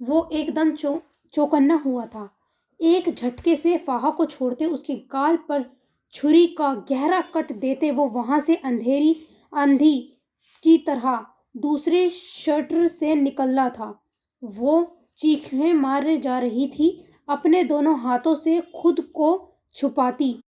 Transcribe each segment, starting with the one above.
وہ ایک دم چوکنا ہوا تھا۔ ایک جھٹکے سے فاہا کو چھوڑتے اس کے گال پر چھری کا گہرا کٹ دیتے وہ وہاں سے اندھی کی طرح دوسرے شٹر سے نکلا تھا۔ وہ چیخیں مارے جا رہی تھی، اپنے دونوں ہاتھوں سے خود کو چھپاتی۔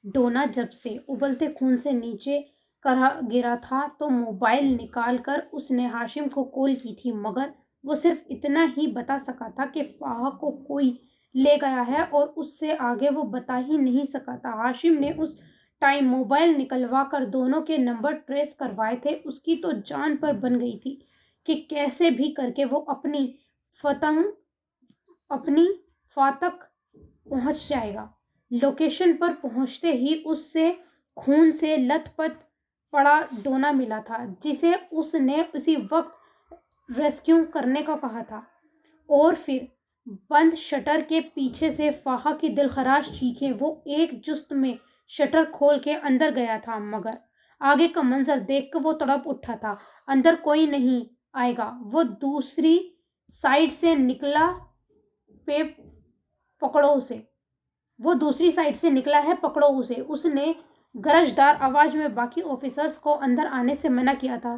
ڈونا جب سے ابلتے خون سے نیچے گرا تھا تو موبائل نکال کر اس نے ہاشم کو کال کی تھی، مگر وہ صرف اتنا ہی بتا سکا تھا کہ فاہا کو کوئی لے گیا ہے اور اس سے آگے وہ بتا ہی نہیں سکا تھا۔ ہاشم نے اس ٹائم موبائل نکلوا کر دونوں کے نمبر ٹریس کروائے تھے۔ اس کی تو جان پر بن گئی تھی کہ کیسے بھی کر کے وہ اپنی فاتق پہنچ جائے گا۔ لوکیشن پر پہنچتے ہی اس سے خون سے لت پت پڑا ڈونا ملا تھا، جسے اس نے اسی وقت ریسکیو کرنے کا کہا تھا، اور پھر بند شٹر کے پیچھے سے فاہا کی دلخراش چیخیں۔ وہ ایک جست میں شٹر کھول کے اندر گیا تھا، مگر آگے کا منظر دیکھ کر وہ تڑپ اٹھا تھا۔ اندر کوئی نہیں آئے گا، وہ دوسری سائیڈ سے نکلا ہے، پکڑو اسے۔ اس نے گرجدار آواز میں باقی آفیسرز کو اندر آنے سے منع کیا تھا۔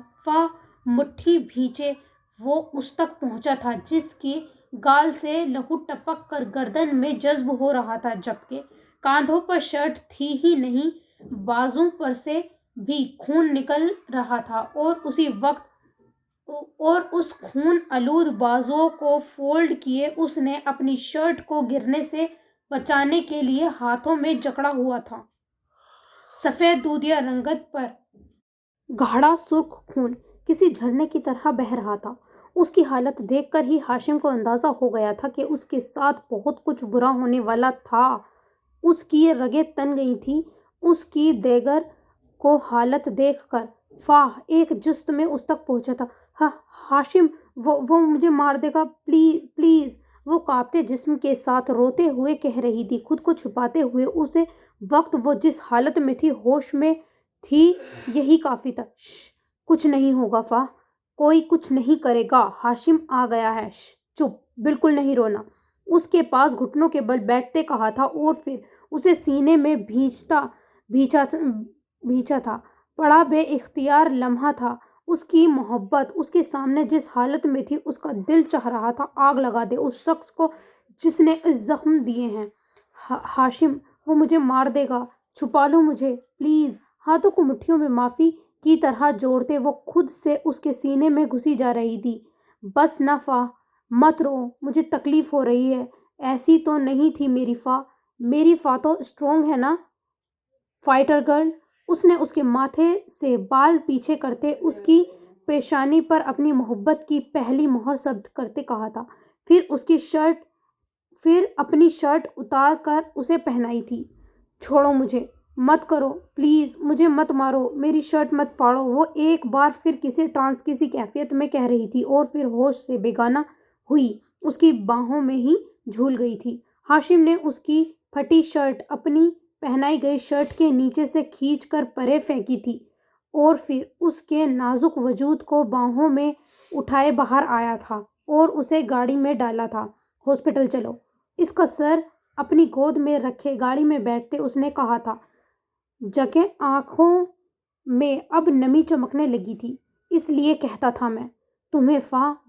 مٹھی بھینچے وہ اس تک پہنچا تھا جس کی گال سے لہو ٹپک کر گردن میں جذب ہو رہا تھا، جبکہ کاندھوں پر شرٹ تھی ہی نہیں، بازو پر سے بھی خون نکل رہا تھا، اور اس خون آلود بازوؤں کو فولڈ کیے اس نے اپنی شرٹ کو گرنے سے بچانے کے لیے ہاتھوں میں جکڑا ہوا تھا۔ سفید دودھیا رنگت پر گاڑھا سرخ خون کسی جھرنے کی طرح بہہ رہا تھا۔ اس کی حالت دیکھ کر ہی ہاشم کو اندازہ ہو گیا تھا کہ اس کے ساتھ بہت کچھ برا ہونے والا تھا۔ اس کی رگیں تن گئی تھیں۔ اس کی دیگر کو حالت دیکھ کر ایک جست میں اس تک پہنچا تھا۔ ہاشم، وہ مجھے مار دے گا، پلیز، وہ کانپتے جسم کے ساتھ روتے ہوئے کہہ رہی تھی۔ خود کو چھپاتے ہوئے اس وقت وہ جس حالت میں تھی، ہوش میں تھی، یہی کافی تھا۔ کچھ نہیں ہوگا کوئی کچھ نہیں کرے گا، ہاشم آ گیا ہے، چپ، بالکل نہیں رونا، اس کے پاس گھٹنوں کے بل بیٹھتے کہا تھا، اور پھر اسے سینے میں بھینچا تھا۔ بڑا بے اختیار لمحہ تھا۔ اس کی محبت اس کے سامنے جس حالت میں تھی، اس کا دل چاہ رہا تھا آگ لگا دے اس شخص کو جس نے اس زخم دیے ہیں۔ ہاشم، وہ مجھے مار دے گا، چھپا لو مجھے، پلیز۔ ہاتھوں کو مٹھیوں میں معافی کی طرح جوڑتے وہ خود سے اس کے سینے میں گھسی جا رہی تھی۔ بس نا مت رو، مجھے تکلیف ہو رہی ہے، ایسی تو نہیں تھی میری تو اسٹرانگ ہے نا، فائٹر گرل۔ اس نے اس کے ماتھے سے بال پیچھے کرتے اس کی پیشانی پر اپنی محبت کی پہلی مہر ثبت کرتے کہا تھا، پھر اپنی شرٹ اتار کر اسے پہنائی تھی۔ چھوڑو مجھے، مت کرو، پلیز، مجھے مت مارو، میری شرٹ مت پھاڑو، وہ ایک بار پھر کسی ٹرانس کی سی کیفیت میں کہہ رہی تھی، اور پھر ہوش سے بیگانہ ہوئی اس کی باہوں میں ہی جھول گئی تھی۔ ہاشم نے اس کی پھٹی شرٹ اپنی پہنائی گئی شرٹ کے نیچے سے کھینچ کر پرے پھینکی تھی، اور پھر اس کے نازک وجود کو باہوں میں اٹھائے باہر آیا تھا اور اسے گاڑی میں ڈالا تھا۔ ہاسپٹل چلو، اس کا سر اپنی گود میں رکھے گاڑی میں بیٹھتے اس نے کہا تھا، جگہ آنکھوں میں اب نمی چمکنے لگی تھی۔ اس لیے کہتا تھا میں تمہیں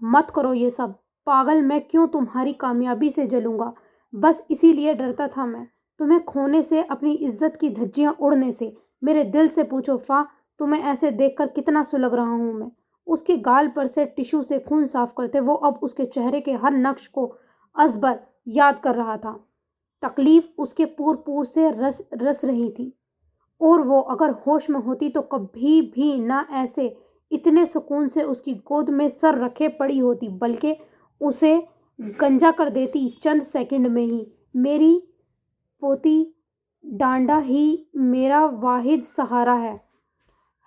مت کرو یہ سب، پاگل، میں کیوں تمہاری کامیابی سے جلوں گا، بس اسی لیے ڈرتا تھا میں تمہیں کھونے سے، اپنی عزت کی دھجیاں اڑنے سے۔ میرے دل سے پوچھو تمہیں ایسے دیکھ کر کتنا سلگ رہا ہوں میں۔ اس کے گال پر سے ٹشو سے خون صاف کرتے وہ اب اس کے چہرے کے ہر نقش کو ازبر یاد کر رہا تھا۔ تکلیف اس کے پور سے رس رہی تھی، اور وہ اگر ہوش میں ہوتی تو کبھی بھی نہ ایسے اتنے سکون سے اس کی گود میں سر رکھے پڑی ہوتی، بلکہ اسے گنجا کر دیتی چند سیکنڈ میں ہی۔ میری پوتی ڈانڈا ہی میرا واحد سہارا ہے۔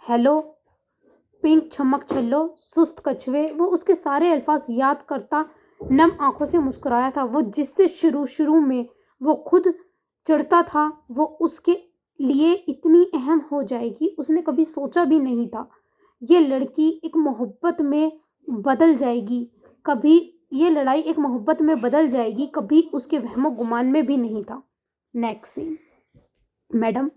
ہیلو پنک چھمک چھلو، سست کچھوے، وہ اس کے سارے الفاظ یاد کرتا نم آنکھوں سے مسکرایا تھا۔ وہ جس سے شروع میں وہ خود چڑھتا تھا، وہ اس کے لیے اتنی اہم ہو جائے گی اس نے کبھی سوچا بھی نہیں تھا۔ یہ لڑکی ایک محبت میں بدل جائے گی، کبھی یہ لڑائی ایک محبت میں بدل جائے گی کبھی اس کے وہم و گمان میں بھی نہیں تھا۔ نیکسٹ سین۔ میڈم،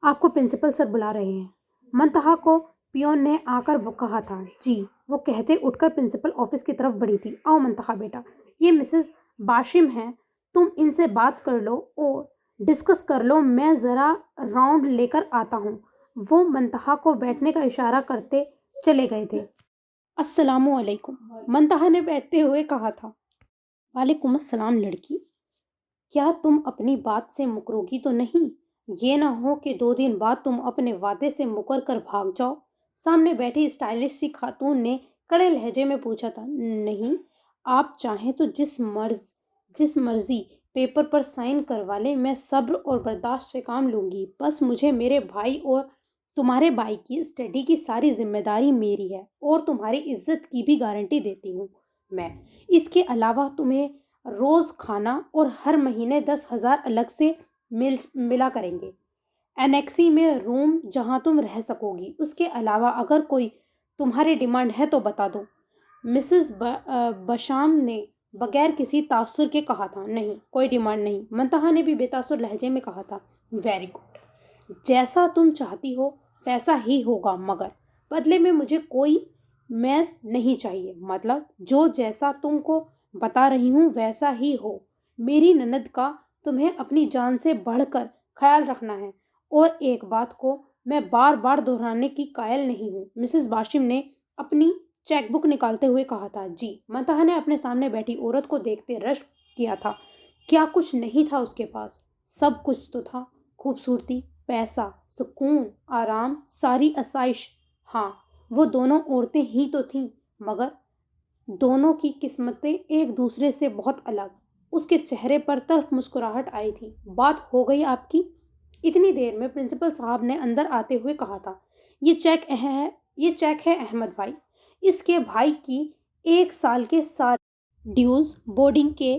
آپ کو پرنسپل سر بلا رہے ہیں۔ منتہا کو پیون نے آ کر کہا تھا۔ جی، وہ کہتے اٹھ کر پرنسپل آفس کی طرف بڑھی تھی۔ آؤ منتہا بیٹا، یہ مسز باشم ہیں، تم ان سے بات کر لو اور ڈسکس کر لو، میں ذرا راؤنڈ لے کر آتا ہوں۔ وہ منتہا کو بیٹھنے کا اشارہ کرتے چلے گئے تھے۔ السلام علیکم، منتہا نے بیٹھتے ہوئے کہا تھا۔ وعلیکم السلام لڑکی، کیا تم اپنی بات سے مکروگی تو نہیں؟ یہ نہ ہو کہ 2 دن بعد تم اپنے وعدے سے مکر کر بھاگ جاؤ۔ سامنے بیٹھی اسٹائلش سی خاتون نے کڑے لہجے میں پوچھا تھا۔ نہیں، آپ چاہیں تو جس مرضی پیپر پر سائن کروا لیں، میں صبر اور برداشت سے کام لوں گی۔ بس مجھے میرے بھائی اور تمہارے بھائی کی اسٹڈی کی ساری ذمہ داری میری ہے اور تمہاری عزت کی بھی گارنٹی دیتی ہوں میں۔ اس کے علاوہ تمہیں روز کھانا اور ہر مہینے 10,000 الگ سے ملا کریں گے۔ اینیکسی میں روم جہاں تم رہ سکو گی۔ اس کے علاوہ اگر کوئی تمہاری ڈیمانڈ ہے تو بتا دو۔ مسز بشام نے بغیر کسی تاثر کے کہا تھا۔ نہیں، کوئی ڈیمانڈ نہیں، منتہا نے بھی بے تاثر لہجے میں کہا تھا۔ ویری گڈ، جیسا تم چاہتی ہو ویسا ہی ہوگا، مگر بدلے میں مجھے کوئی میس نہیں چاہیے۔ مطلب جو جیسا تم کو بتا رہی ہوں ویسا ہی ہو۔ میری نند کا تمہیں اپنی جان سے بڑھ کر خیال رکھنا ہے، اور ایک بات کو میں بار بار دہرانے کی قائل نہیں ہوں۔ مسز باشم نے اپنی چیک بک نکالتے ہوئے کہا تھا۔ جی، منتہا نے اپنے سامنے بیٹھی عورت کو دیکھتے رشک کیا تھا۔ کیا کچھ نہیں تھا اس کے پاس؟ سب کچھ تو تھا، خوبصورتی، پیسہ، سکون، آرام، ساری آسائش۔ ہاں، وہ دونوں عورتیں ہی تو تھیں، مگر دونوں کی قسمتیں ایک دوسرے سے بہت الگ۔ اس کے چہرے پر تلخ مسکراہٹ آئی تھی۔ بات ہو گئی آپ کی؟ اتنی دیر میں پرنسپل صاحب نے اندر آتے ہوئے کہا تھا۔ یہ چیک ہے احمد بھائی، اس کے بھائی کی 1 سال کے سارے ڈیوز، بورڈنگ کے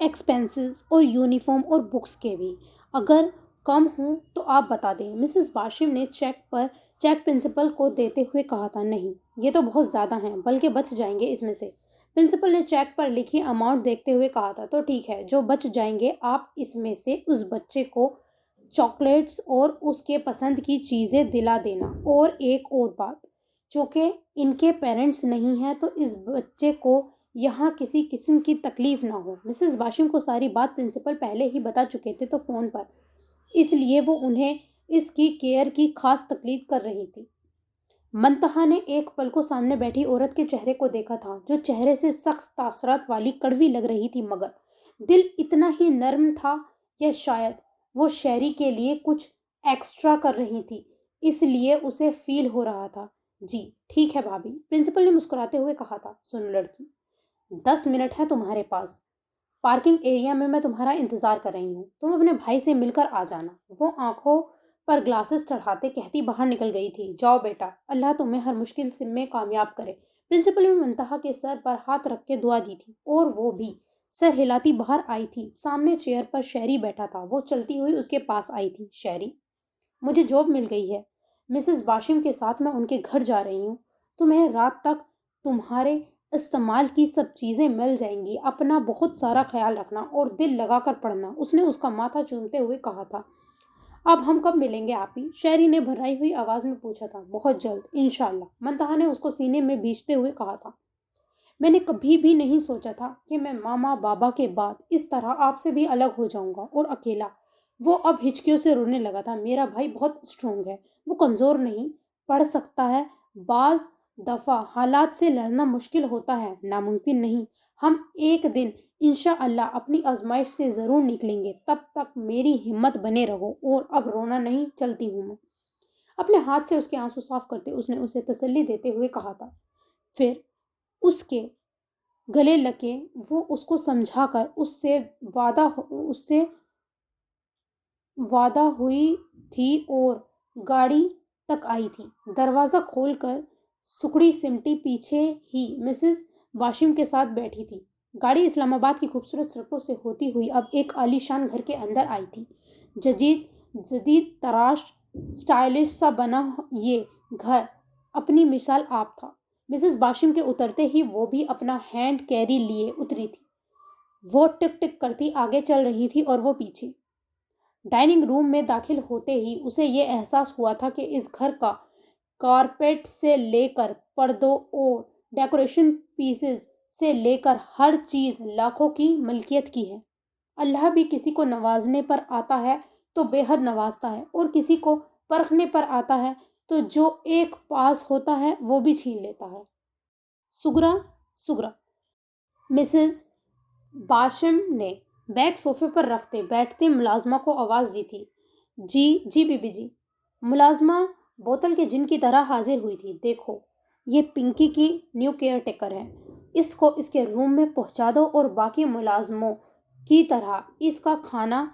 ایکسپنسز اور یونیفارم اور بکس کے بھی۔ اگر کم ہوں تو آپ بتا دیں۔ مسز باشم نے چیک پرنسپل کو دیتے ہوئے کہا تھا۔ نہیں، یہ تو بہت زیادہ ہیں، بلکہ بچ جائیں گے اس میں سے۔ پرنسپل نے چیک پر لکھی اماؤنٹ دیکھتے ہوئے کہا تھا۔ تو ٹھیک ہے، جو بچ جائیں گے آپ اس میں سے اس بچے کو چاکلیٹس اور اس کے پسند کی چیزیں دلا دینا۔ اور ایک اور بات، چونکہ ان کے پیرنٹس نہیں ہیں تو اس بچے کو یہاں کسی قسم کی تکلیف نہ ہو۔ مسز باشم کو ساری بات پرنسپل پہلے ہی بتا چکے تھے تو فون پر، اس لیے وہ انہیں اس کی کیئر کی خاص تقلید کر رہی تھی۔ منتہا نے ایک پل کو سامنے بیٹھی عورت کے چہرے کو دیکھا تھا، جو چہرے سے سخت تاثرات والی کڑوی لگ رہی تھی، مگر دل اتنا ہی نرم تھا، یا شاید وہ شیری کے لیے کچھ ایکسٹرا کر رہی تھی، اس لیے اسے فیل ہو رہا تھا۔ جی ٹھیک ہے بھابھی، پرنسپل نے مسکراتے ہوئے کہا تھا۔ سن لڑکی، 10 منٹ ہے تمہارے پاس، پارکنگ ایریا میں تمہارا انتظار کر رہی ہوں، تم اپنے بھائی سے مل کر آ جانا۔ وہ آنکھوں پر گلاسز چڑھاتے کہتی باہر نکل گئی تھی۔ جاؤ بیٹا، اللہ تمہیں ہر مشکل میں کامیاب کرے۔ پرنسپل نے منتہا کے سر پر ہاتھ رکھ کے دعا دی تھی، اور وہ بھی سر ہلاتی باہر آئی تھی۔ سامنے چیئر پر شیری بیٹھا تھا، وہ چلتی ہوئی اس کے پاس آئی تھی۔ شیری، مجھے جاب مل گئی ہے، مسز باشم کے ساتھ میں ان کے گھر جا رہی ہوں، تمہیں رات تک تمہارے استعمال کی سب چیزیں مل جائیں گی، اپنا بہت سارا خیال رکھنا اور دل لگا کر پڑھنا۔ اس نے اس کا ماتھا چومتے ہوئے کہا تھا۔ اب ہم کب ملیں گے آپی؟ شیری نے بھرائی ہوئی آواز میں پوچھا تھا۔ بہت جلد انشاءاللہ، منتہا نے اس کو سینے میں بھیجتے ہوئے کہا تھا۔ میں نے کبھی بھی نہیں سوچا تھا کہ میں ماما بابا کے بعد اس طرح آپ سے بھی الگ ہو جاؤں گا، اور اکیلا۔ وہ اب ہچکیوں سے رونے لگا تھا۔ میرا بھائی بہت اسٹرانگ ہے، وہ کمزور نہیں، پڑھ سکتا ہے، بعض دفعہ حالات سے لڑنا مشکل ہوتا ہے، ناممکن نہیں۔ ہم ایک دن انشاءاللہ اپنی آزمائش سے ضرور نکلیں گے، تب تک میری ہمت بنے رہو، اور اب رونا نہیں، چلتی ہوں میں۔ اپنے ہاتھ سے اس کے آنسو صاف کرتے اس نے اسے تسلی دیتے ہوئے کہا تھا۔ پھر اس کے گلے لگے، وہ اس کو سمجھا کر اس سے وعدہ ہوئی تھی اور گاڑی تک آئی تھی۔ دروازہ کھول کر سکڑی سمٹی پیچھے ہی مسز باشم کے ساتھ بیٹھی تھی۔ گاڑی اسلام آباد کی خوبصورت سڑکوں سے ہوتی ہوئی اب ایک عالی شان گھر کے اندر آئی تھی۔ جدید تراش، سٹائلش سا بنا یہ گھر اپنی مثال آپ تھا۔ مسز باشم کے اترتے ہی وہ بھی اپنا ہینڈ کیری لیے اتری تھی۔ وہ ٹک ٹک کرتی آگے چل رہی تھی اور وہ پیچھے۔ ڈائننگ روم میں داخل ہوتے ہی اسے یہ احساس ہوا تھا کہ اس گھر کا کارپیٹ سے لے کر پردوں اور ڈیکوریشن پیسز سے لے کر ہر چیز لاکھوں کی ملکیت کی ہے۔ اللہ بھی کسی کو نوازنے پر آتا ہے تو بے حد نوازتا ہے، اور کسی کو پرکھنے پر آتا ہے تو جو ایک پاس ہوتا ہے وہ بھی چھین لیتا ہے۔ سگرا مسز باشم نے بیگ صوفے پر رکھتے بیٹھتے ملازمہ کو آواز دی تھی۔ G B B G. ملازمہ بوتل کے جن کی طرح حاضر ہوئی تھی۔ دیکھو، یہ پنکی کی نیو کیئر ٹیکر ہے، اس کو اس کے روم میں پہنچا دو اور باقی ملازموں کی طرح اس کا کھانا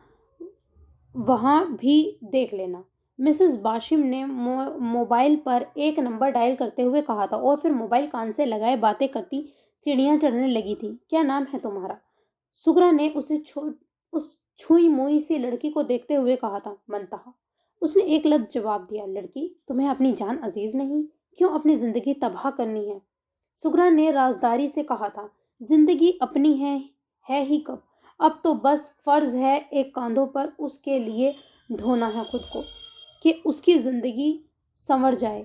وہاں بھی دیکھ لینا۔ مسز باشم نے موبائل پر ایک نمبر ڈائل کرتے ہوئے کہا تھا، اور پھر موبائل کان سے لگائے باتیں کرتی سیڑھیاں چڑھنے لگی تھی۔ کیا نام ہے تمہارا؟ سگرا نے اس چھوئی موئی سی لڑکی کو دیکھتے ہوئے کہا تھا۔ منتہا۔ اس نے ایک لفظ جواب دیا۔ لڑکی، تمہیں اپنی جان عزیز نہیں؟ کیوں اپنی زندگی تباہ کرنی ہے؟ سگرا نے رازداری سے کہا تھا۔ زندگی اپنی ہے ہی کب؟ اب تو بس فرض ہے ایک کاندھوں پر اس کے لیے ڈھونا ہے خود کو، کہ اس کی زندگی سنور جائے۔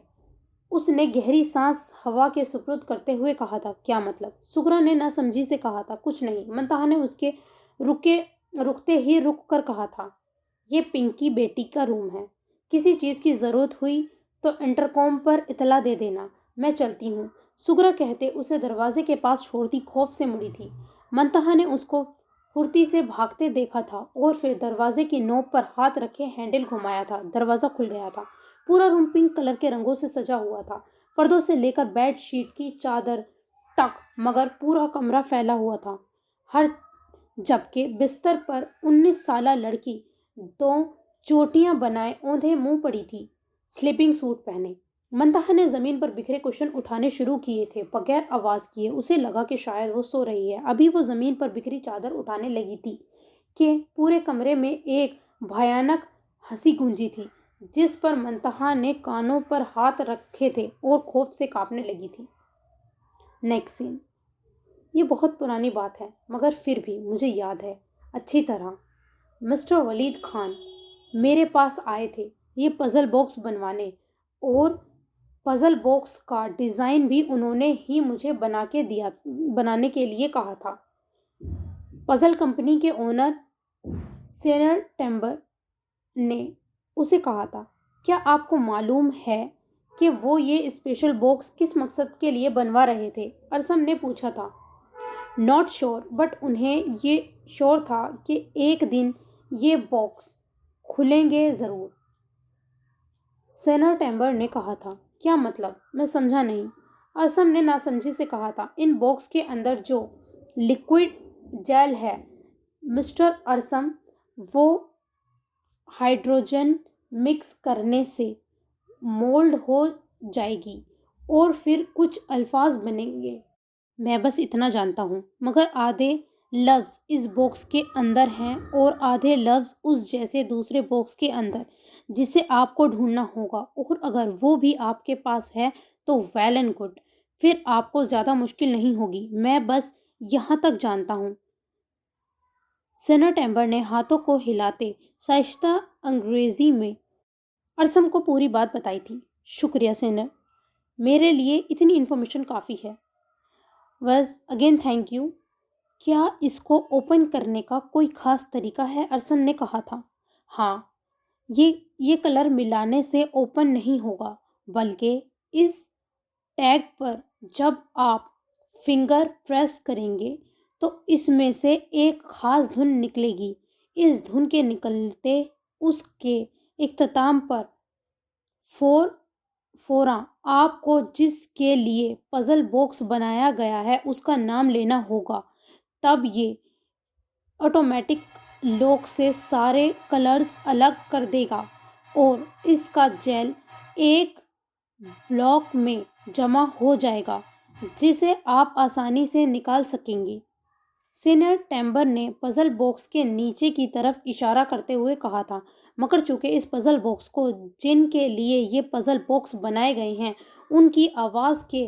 اس نے گہری سانس ہوا کے سپرد کرتے ہوئے کہا تھا۔ کیا مطلب؟ سگرا نے ناسمجھی سے کہا تھا۔ کچھ نہیں۔ منتہا نے اس کے رکتے ہی رک کر کہا تھا۔ یہ پنکی بیٹی کا روم ہے، کسی چیز کی ضرورت ہوئی تو انٹرکام پر اطلاع دے دینا۔ میں چلتی ہوں، سگرا کہتے اسے دروازے کے پاس چھوڑتی خوف سے مڑی تھی۔ منتہا نے اس کو پھرتی سے بھاگتے دیکھا تھا اور پھر دروازے کی نوک پر ہاتھ رکھے ہینڈل گھمایا تھا۔ دروازہ کھل گیا تھا۔ پورا روم پنک کلر کے رنگوں سے سجا ہوا تھا، پردوں سے لے کر بیڈ شیٹ کی چادر تک، مگر پورا کمرہ پھیلا ہوا تھا جبکہ بستر پر 19 سالہ لڑکی 2 چوٹیاں بنائے اوندھے منہ پڑی تھی، سلیپنگ سوٹ پہنے۔ منتہا نے زمین پر بکھرے کشن اٹھانے شروع کیے تھے بغیر آواز کیے۔ اسے لگا کہ شاید وہ سو رہی ہے۔ ابھی وہ زمین پر بکھری چادر اٹھانے لگی تھی کہ پورے کمرے میں ایک بھیانک ہنسی گونجی تھی، جس پر منتہا نے کانوں پر ہاتھ رکھے تھے اور خوف سے کانپنے لگی تھی۔ نیکسٹ سین۔ یہ بہت پرانی بات ہے، مگر پھر بھی مجھے یاد ہے اچھی طرح۔ مسٹر ولید خان میرے پاس آئے تھے یہ پزل باکس بنوانے، اور پزل باکس کا ڈیزائن بھی انہوں نے ہی مجھے بنانے کے لیے کہا تھا۔ پزل کمپنی کے اونر سینر ٹیمبر نے اسے کہا تھا۔ کیا آپ کو معلوم ہے کہ وہ یہ اسپیشل باکس کس مقصد کے لیے بنوا رہے تھے؟ ارسم نے پوچھا تھا۔ ناٹ شور، بٹ انہیں یہ شور تھا کہ ایک دن یہ باکس کھلیں گے ضرور۔ سینر ٹیمبر نے کہا تھا۔ کیا مطلب؟ میں سمجھا نہیں۔ ارسم نے ناسمجھی سے کہا تھا۔ ان باکس کے اندر جو لیکوئڈ جیل ہے مسٹر ارسم، وہ ہائیڈروجن مکس کرنے سے مولڈ ہو جائے گی اور پھر کچھ الفاظ بنیں گے۔ میں بس اتنا جانتا ہوں، مگر آدھے لفظ اس باکس کے اندر ہیں اور آدھے لفظ اس جیسے دوسرے باکس کے اندر، جسے آپ کو ڈھونڈنا ہوگا، اور اگر وہ بھی آپ کے پاس ہے تو ویل اینڈ گڈ، پھر آپ کو زیادہ مشکل نہیں ہوگی۔ میں بس یہاں تک جانتا ہوں۔ سینر ٹیمبر نے ہاتھوں کو ہلاتے شائستہ انگریزی میں ارسم کو پوری بات بتائی تھی۔ شکریہ سینر، میرے لیے اتنی انفارمیشن کافی ہے۔ وز اگین تھینک یو۔ کیا اس کو اوپن کرنے کا کوئی خاص طریقہ ہے؟ ارسم نے کہا تھا۔ ہاں، یہ کلر ملانے سے اوپن نہیں ہوگا، بلکہ اس ٹیگ پر جب آپ فنگر پریس کریں گے تو اس میں سے ایک خاص دھن نکلے گی۔ اس دھن کے نکلتے اس کے اختتام پر فوراً آپ کو جس کے لیے پزل باکس بنایا گیا ہے اس کا نام لینا ہوگا۔ تب یہ آٹومیٹک لوک سے سارے کلرز الگ کر دے گا اور اس کا جیل ایک بلاک میں جمع ہو جائے گا جسے آپ آسانی سے نکال سکیں گے۔ سینر ٹیمبر نے پزل باکس کے نیچے کی طرف اشارہ کرتے ہوئے کہا تھا۔ مگر چونکہ اس پزل باکس کو جن کے لیے یہ پزل باکس بنائے گئے ہیں ان کی آواز کے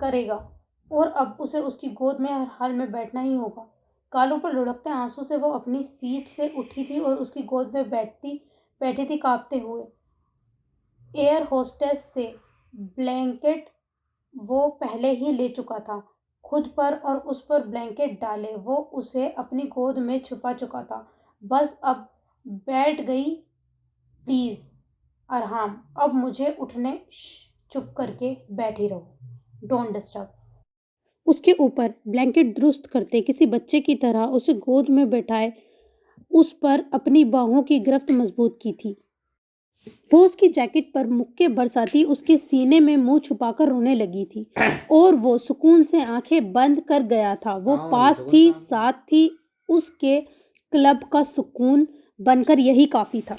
کرے گا اور اب اسے اس کی گود میں ہر حال میں بیٹھنا ہی ہوگا۔ گالوں پر لڑکتے آنسو سے وہ اپنی سیٹ سے اٹھی تھی اور اس کی گود میں بیٹھی تھی کانپتے ہوئے۔ ایئر ہوسٹس سے بلینکٹ وہ پہلے ہی لے چکا تھا خود پر اور اس پر بلینکٹ ڈالے وہ اسے اپنی گود میں چھپا چکا تھا۔ بس اب بیٹھ گئی پلیز ارحام، اب مجھے اٹھنے چپ کر کے بیٹھی رہو، ڈونٹ ڈسٹرب۔ اس کے اوپر بلینکٹ درست کرتے کسی بچے کی طرح اسے گود میں بیٹھائے اس پر اپنی باہوں کی گرفت مضبوط کی تھی۔ وہ اس کی جیکٹ پر مکے برساتی اس کے سینے میں منہ چھپا کر رونے لگی تھی اور وہ سکون سے آنکھیں بند کر گیا تھا۔ وہ پاس تھی، ساتھ تھی، اس کے قلب کا سکون بن کر یہی کافی تھا۔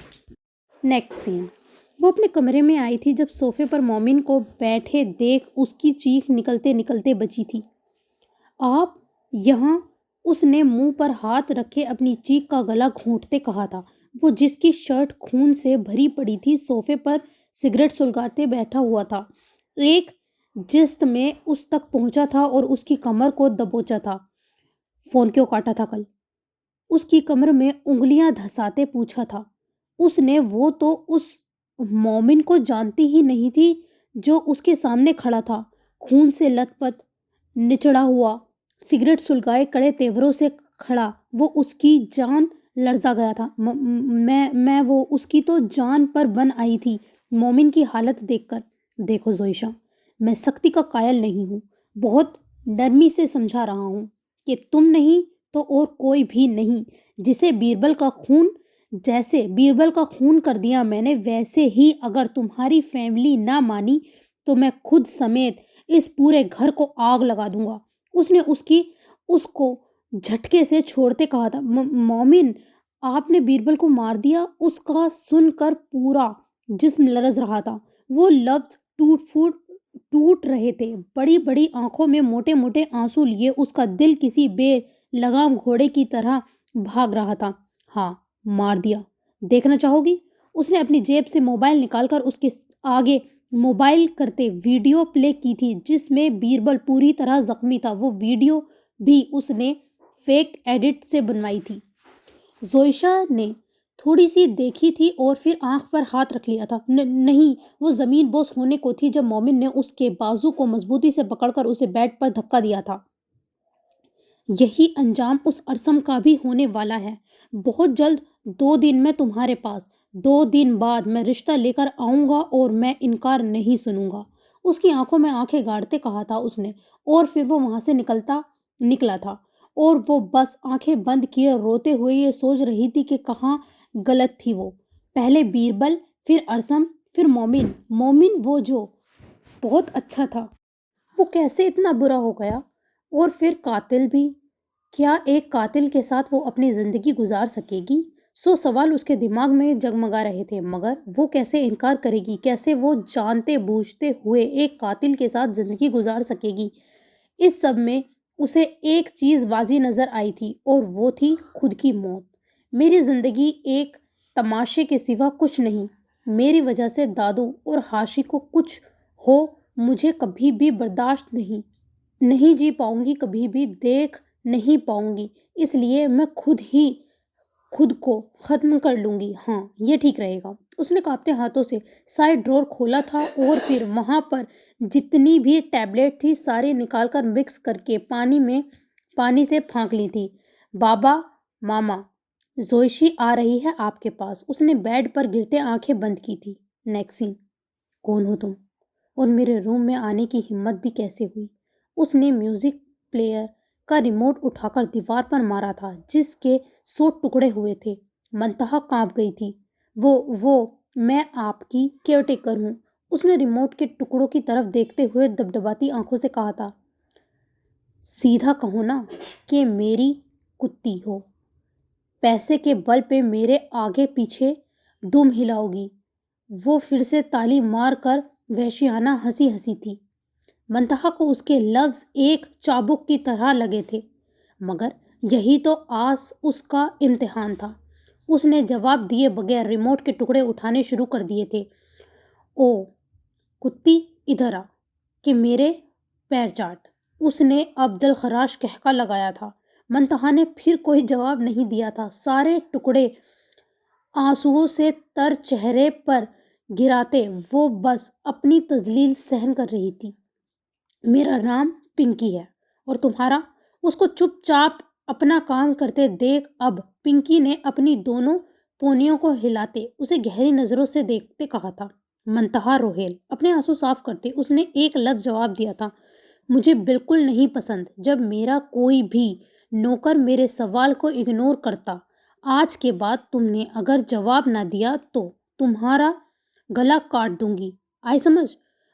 نیکسٹ سین۔ وہ اپنے کمرے میں آئی تھی جب صوفے پر مومن کو بیٹھے دیکھ اس کی چیخ نکلتے نکلتے بچی تھی۔ آپ یہاں؟ اس نے منہ پر ہاتھ رکھے اپنی چیخ کا گلا گھونٹتے کہا تھا۔ وہ جس کی شرٹ خون سے بھری پڑی تھی صوفے پر سگریٹ سلگاتے بیٹھا ہوا تھا، ایک جست میں اس تک پہنچا تھا اور اس کی کمر کو دبوچا تھا۔ فون کیوں کاٹا تھا کل؟ اس کی کمر میں انگلیاں دھساتے پوچھا تھا اس نے۔ وہ تو اس مومن کو جانتی ہی نہیں تھی جو اس کے سامنے کھڑا تھا، خون سے لت پت، نچڑا ہوا، سگریٹ سلگائے کڑے تیوروں سے کھڑا۔ وہ اس کی جان لرزا گیا تھا۔ میں وہ اس کی تو جان پر بن آئی تھی مومن کی حالت دیکھ کر۔ دیکھو زوئیشا، میں سختی کا قائل نہیں ہوں، بہت نرمی سے سمجھا رہا ہوں کہ تم نہیں تو اور کوئی بھی نہیں۔ جیسے بیربل کا خون کر دیا میں نے، ویسے ہی اگر تمہاری فیملی نہ مانی تو میں خود سمیت اس پورے گھر کو آگ لگا دوں گا۔ اس نے اس کو جھٹکے سے چھوڑتے کہا تھا۔ مومن، آپ نے بیربل کو مار دیا؟ اس کا سن کر پورا جسم لرز رہا تھا۔ وہ لفظ ٹوٹ رہے تھے، بڑی بڑی آنکھوں میں موٹے موٹے آنسو لیے اس کا دل کسی بے لگام گھوڑے کی طرح بھاگ رہا تھا۔ ہاں مار دیا، دیکھنا چاہو گی؟ اس نے اپنی جیب سے موبائل نکال کر اس کے آگے موبائل کرتے ویڈیو پلے کی تھی جس میں بیربل پوری طرح زخمی تھا۔ وہ ویڈیو بھی اس نے فیک ایڈٹ سے بنوائی تھی۔ زوئیشا نے تھوڑی سی دیکھی تھی اور پھر آنکھ پر ہاتھ رکھ لیا تھا۔ نہیں، وہ زمین بوس ہونے کو تھی جب مومن نے اس کے بازو کو مضبوطی سے پکڑ کر اسے بیڈ پر دھکا دیا تھا۔ یہی انجام اس ارسم کا بھی ہونے والا ہے۔ بہت جلد 2 دن میں تمہارے پاس، 2 دن بعد میں رشتہ لے کر آؤں گا اور میں انکار نہیں سنوں گا۔ اس کی آنکھوں میں آنکھیں گاڑتے کہا تھا اس نے، اور پھر وہ وہاں سے نکلا تھا اور وہ بس آنکھیں بند کیے روتے ہوئے یہ سوچ رہی تھی کہ کہاں غلط تھی وہ۔ پہلے بیربل، پھر ارسم، پھر مومن وہ جو بہت اچھا تھا، وہ کیسے اتنا برا ہو گیا؟ اور پھر قاتل بھی، کیا ایک قاتل کے ساتھ وہ اپنی زندگی گزار سکے گی؟ 100 سوال اس کے دماغ میں جگمگا رہے تھے، مگر وہ کیسے انکار کرے گی؟ کیسے وہ جانتے بوجھتے ہوئے ایک قاتل کے ساتھ زندگی گزار سکے گی؟ اس سب میں اسے ایک چیز واضح نظر آئی تھی اور وہ تھی خود کی موت۔ میری زندگی ایک تماشے کے سوا کچھ نہیں۔ میری وجہ سے دادو اور ہاشی کو کچھ ہو مجھے کبھی بھی برداشت نہیں جی پاؤں گی، کبھی بھی دیکھ نہیں پاؤں گی، اس لیے میں خود کو ختم کر لوں گی۔ ہاں یہ ٹھیک رہے گا۔ اس نے کانپتے ہاتھوں سے سائیڈ ڈرور کھولا تھا اور پھر وہاں پر جتنی بھی ٹیبلٹ تھی ساری نکال کر مکس کر کے پانی سے پھانک لی تھی۔ بابا، ماما، زوئیشی آ رہی ہے آپ کے پاس۔ اس نے بیڈ پر گرتے آنکھیں بند کی تھی۔ نیکسین، کون ہو تم؟ اور میرے روم میں آنے کی ہمت بھی کیسے ہوئی؟ اس نے میوزک پلیئر کا ریموٹ اٹھا کر دیوار پر مارا تھا جس کے 100 ٹکڑے ہوئے تھے۔ منتہا کانپ گئی تھی۔ وہ میں آپ کی کیئر ٹیکر ہوں۔ اس نے ریموٹ کے ٹکڑوں کی طرف دیکھتے ہوئے دبدباتی آنکھوں سے کہا تھا۔ سیدھا کہو نا کہ میری کتی ہو، پیسے کے بل پہ میرے آگے پیچھے دم ہلاؤ گی۔ وہ پھر سے تالی مار کر وحشیانہ ہنسی تھی۔ منتہا کو اس کے لفظ ایک چابک کی طرح لگے تھے، مگر یہی تو آس اس کا امتحان تھا۔ اس نے جواب دیے بغیر ریموٹ کے ٹکڑے اٹھانے شروع کر دیے تھے۔ او کتی، ادھر آ کہ میرے پیر چاٹ۔ اس نے اب دلخراش کہکا لگایا تھا۔ منتہا نے پھر کوئی جواب نہیں دیا تھا۔ سارے ٹکڑے آنسوؤں سے تر چہرے پر گراتے وہ بس اپنی تذلیل سہن کر رہی تھی۔ میرا نام پنکی ہے اور تمہارا؟ اس کو چپ چاپ اپنا کام کرتے دیکھ اب پنکی نے اپنی دونوں پونیوں کو ہلاتے اسے گہری نظروں سے دیکھتے کہا تھا، منتہا روہیل۔ اپنے آنسو صاف کرتے اس نے ایک لفظ جواب دیا تھا، مجھے بالکل نہیں پسند جب میرا کوئی بھی نوکر میرے سوال کو اگنور کرتا۔ آج کے بعد تم نے اگر جواب نہ دیا تو تمہارا گلا کاٹ دوں گی، آئی سمجھ؟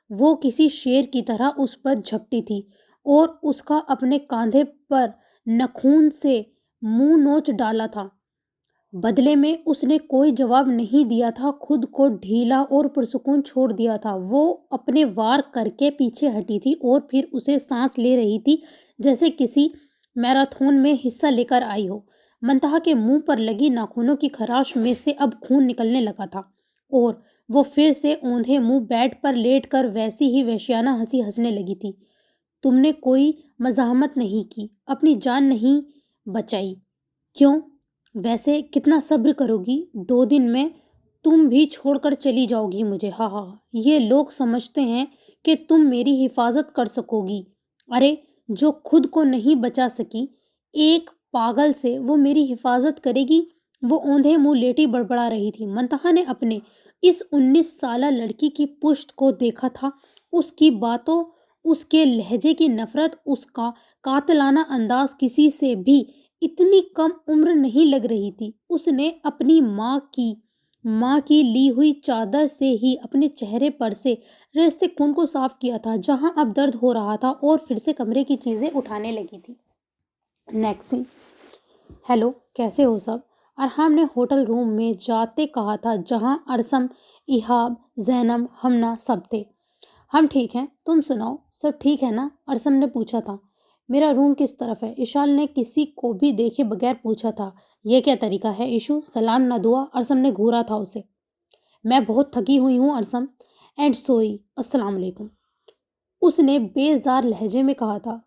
وہ کسی شیر کی طرح اس پر جھپٹی تھی اور اس کا اپنے کاندھے پر ناخون سے منہ نوچ ڈالا تھا۔ بدلے میں اس نے کوئی جواب نہیں دیا تھا، خود کو ڈھیلا اور پرسکون چھوڑ دیا تھا۔ وہ اپنے وار کر کے پیچھے ہٹی تھی اور پھر اسے سانس لے رہی تھی جیسے کسی میراتھن میں حصہ لے کر آئی ہو۔ منتہا کے منہ پر لگی ناخنوں کی خراش میں سے اب خون نکلنے لگا تھا اور وہ پھر سے اوندھے منہ بیڈ پر لیٹ کر ویسی ہی وحشیانہ ہنسی ہنسنے لگی تھی۔ تم نے کوئی مزاحمت نہیں کی، اپنی جان نہیں بچائی۔ کیوں؟ ویسے کتنا صبر کرو گی؟ 2 دن میں تم بھی چھوڑ کر چلی جاؤ گی مجھے؟ ہاں ہاں، یہ لوگ سمجھتے ہیں کہ تم میری حفاظت کر سکو گی۔ ارے جو خود کو نہیں بچا سکی ایک پاگل سے وہ میری حفاظت کرے گی؟ وہ اوندھے منہ لیٹی بڑبڑا رہی تھی۔ منتہا نے اپنے اس 19 سالہ لڑکی کی پشت کو دیکھا تھا، اس کی باتوں، اس کے لہجے کی نفرت، اس کا قاتلانہ انداز کسی سے بھی اتنی کم عمر نہیں لگ رہی تھی۔ اس نے اپنی ماں کی لی ہوئی چادر سے ہی اپنے چہرے پر سے ریزتے خون کو صاف کیا تھا جہاں اب درد ہو رہا تھا اور پھر سے کمرے کی چیزیں اٹھانے لگی تھی۔ نیکسٹ سین۔ ہیلو، کیسے ہو سب؟ ارحام نے ہوٹل روم میں جاتے کہا تھا جہاں ارسم، ایہاب، زینب، ہمنا سب تھے۔ ہم ٹھیک ہیں، تم سناؤ، سب ٹھیک ہے نا؟ ارسم نے پوچھا تھا۔ میرا روم کس طرف ہے؟ ایشال نے کسی کو بھی دیکھے بغیر پوچھا تھا۔ یہ کیا طریقہ ہے ایشو، سلام نہ دعا؟ ارسم نے گھورا تھا اسے۔ میں بہت تھکی ہوئی ہوں ارسم، اینڈ سوئی، السلام علیکم، اس نے بیزار لہجے میں کہا تھا۔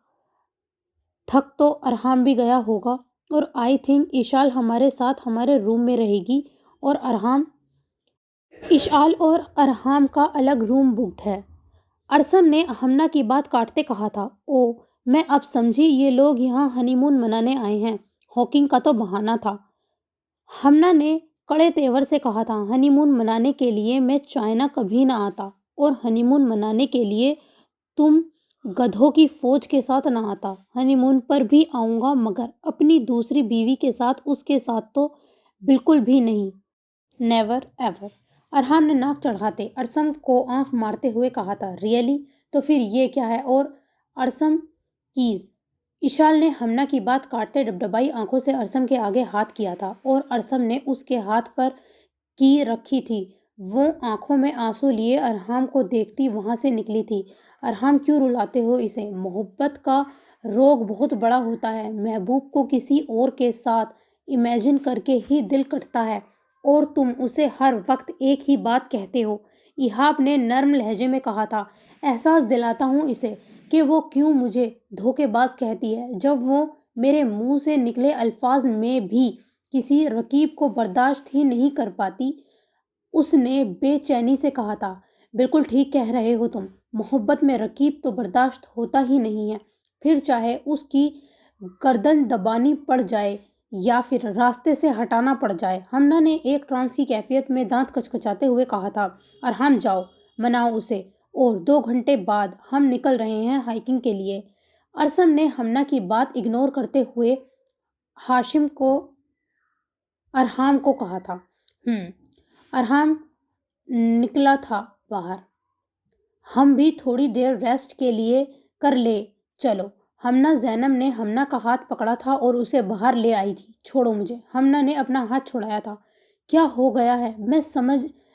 تھک تو ارحام بھی گیا ہوگا اور آئی تھنک ایشال ہمارے ساتھ ہمارے روم میں رہے گی اور ایشال اور ارحام کا الگ روم بکڈ ہے۔ ارسم نے ہمنا کی بات کاٹتے کہا تھا۔ او، میں اب سمجھی، یہ لوگ یہاں ہنی مون منانے آئے ہیں۔ ہاکنگ کا تو بہانہ تھا، ہمنا نے کڑے تیور سے کہا تھا۔ ہنی مون منانے کے لیے میں چائنا کبھی نہ آتا اور ہنی مون منانے کے لیے تم گدھوں کی فوج کے ساتھ نہ آتا۔ ہنی مون پر بھی آؤں گا مگر اپنی دوسری بیوی کے ساتھ، اس کے ساتھ تو بالکل بھی نہیں، نیور ایور۔ ارحام نے ناک چڑھاتے ارسم کو آنکھ مارتے ہوئے کہا تھا۔ ریئلی؟ تو پھر یہ کیا ہے؟ اور ارسم کیز؟ ایشال نے ہمنا کی بات کاٹتے ڈبڈبائی آنکھوں سے ارسم کے آگے ہاتھ کیا تھا اور ارسم نے اس کے ہاتھ پر کی رکھی تھی۔ وہ آنکھوں میں آنسو لیے ارحام کو دیکھتی وہاں سے نکلی تھی۔ ارحام کیوں رلاتے ہو اسے؟ محبت کا روگ بہت بڑا ہوتا ہے، محبوب کو کسی اور کے ساتھ امیجن کر کے ہی دل کٹتا ہے اور تم اسے ہر وقت ایک ہی بات کہتے ہو، ایہاب نے نرم لہجے میں کہا تھا۔ احساس دلاتا ہوں اسے کہ وہ کیوں مجھے دھوکے باز کہتی ہے جب وہ میرے منہ سے نکلے الفاظ میں بھی کسی رقیب کو برداشت ہی نہیں کر پاتی۔ اس نے بے چینی سے کہا تھا۔ بالکل ٹھیک کہہ رہے ہو تم، محبت میں رقیب تو برداشت ہوتا ہی نہیں ہے، پھر چاہے اس کی گردن دبانی پڑ جائے یا پھر راستے سے ہٹانا پڑ جائے۔ ہمنا نے ایک ٹرانس کی کیفیت میں دانت کچکچاتے ہوئے کہا تھا۔ ارحام جاؤ، مناؤ اسے، اور 2 گھنٹے بعد ہم نکل رہے ہیں ہائکنگ کے لیے۔ ارسم نے ہمنا کی بات اگنور کرتے ہوئے ارحام کو کہا تھا۔ ارحام نکلا تھا باہر۔ ہم بھی تھوڑی دیر ریسٹ کے لیے کر لے چلو۔ ہمنا زینب نے ہمنا کا ہاتھ پکڑا تھا اور اسے باہر لے آئی تھی۔ چھوڑو مجھے، ہمنا نے اپنا ہاتھ چھڑایا تھا۔ کیا ہو گیا ہے؟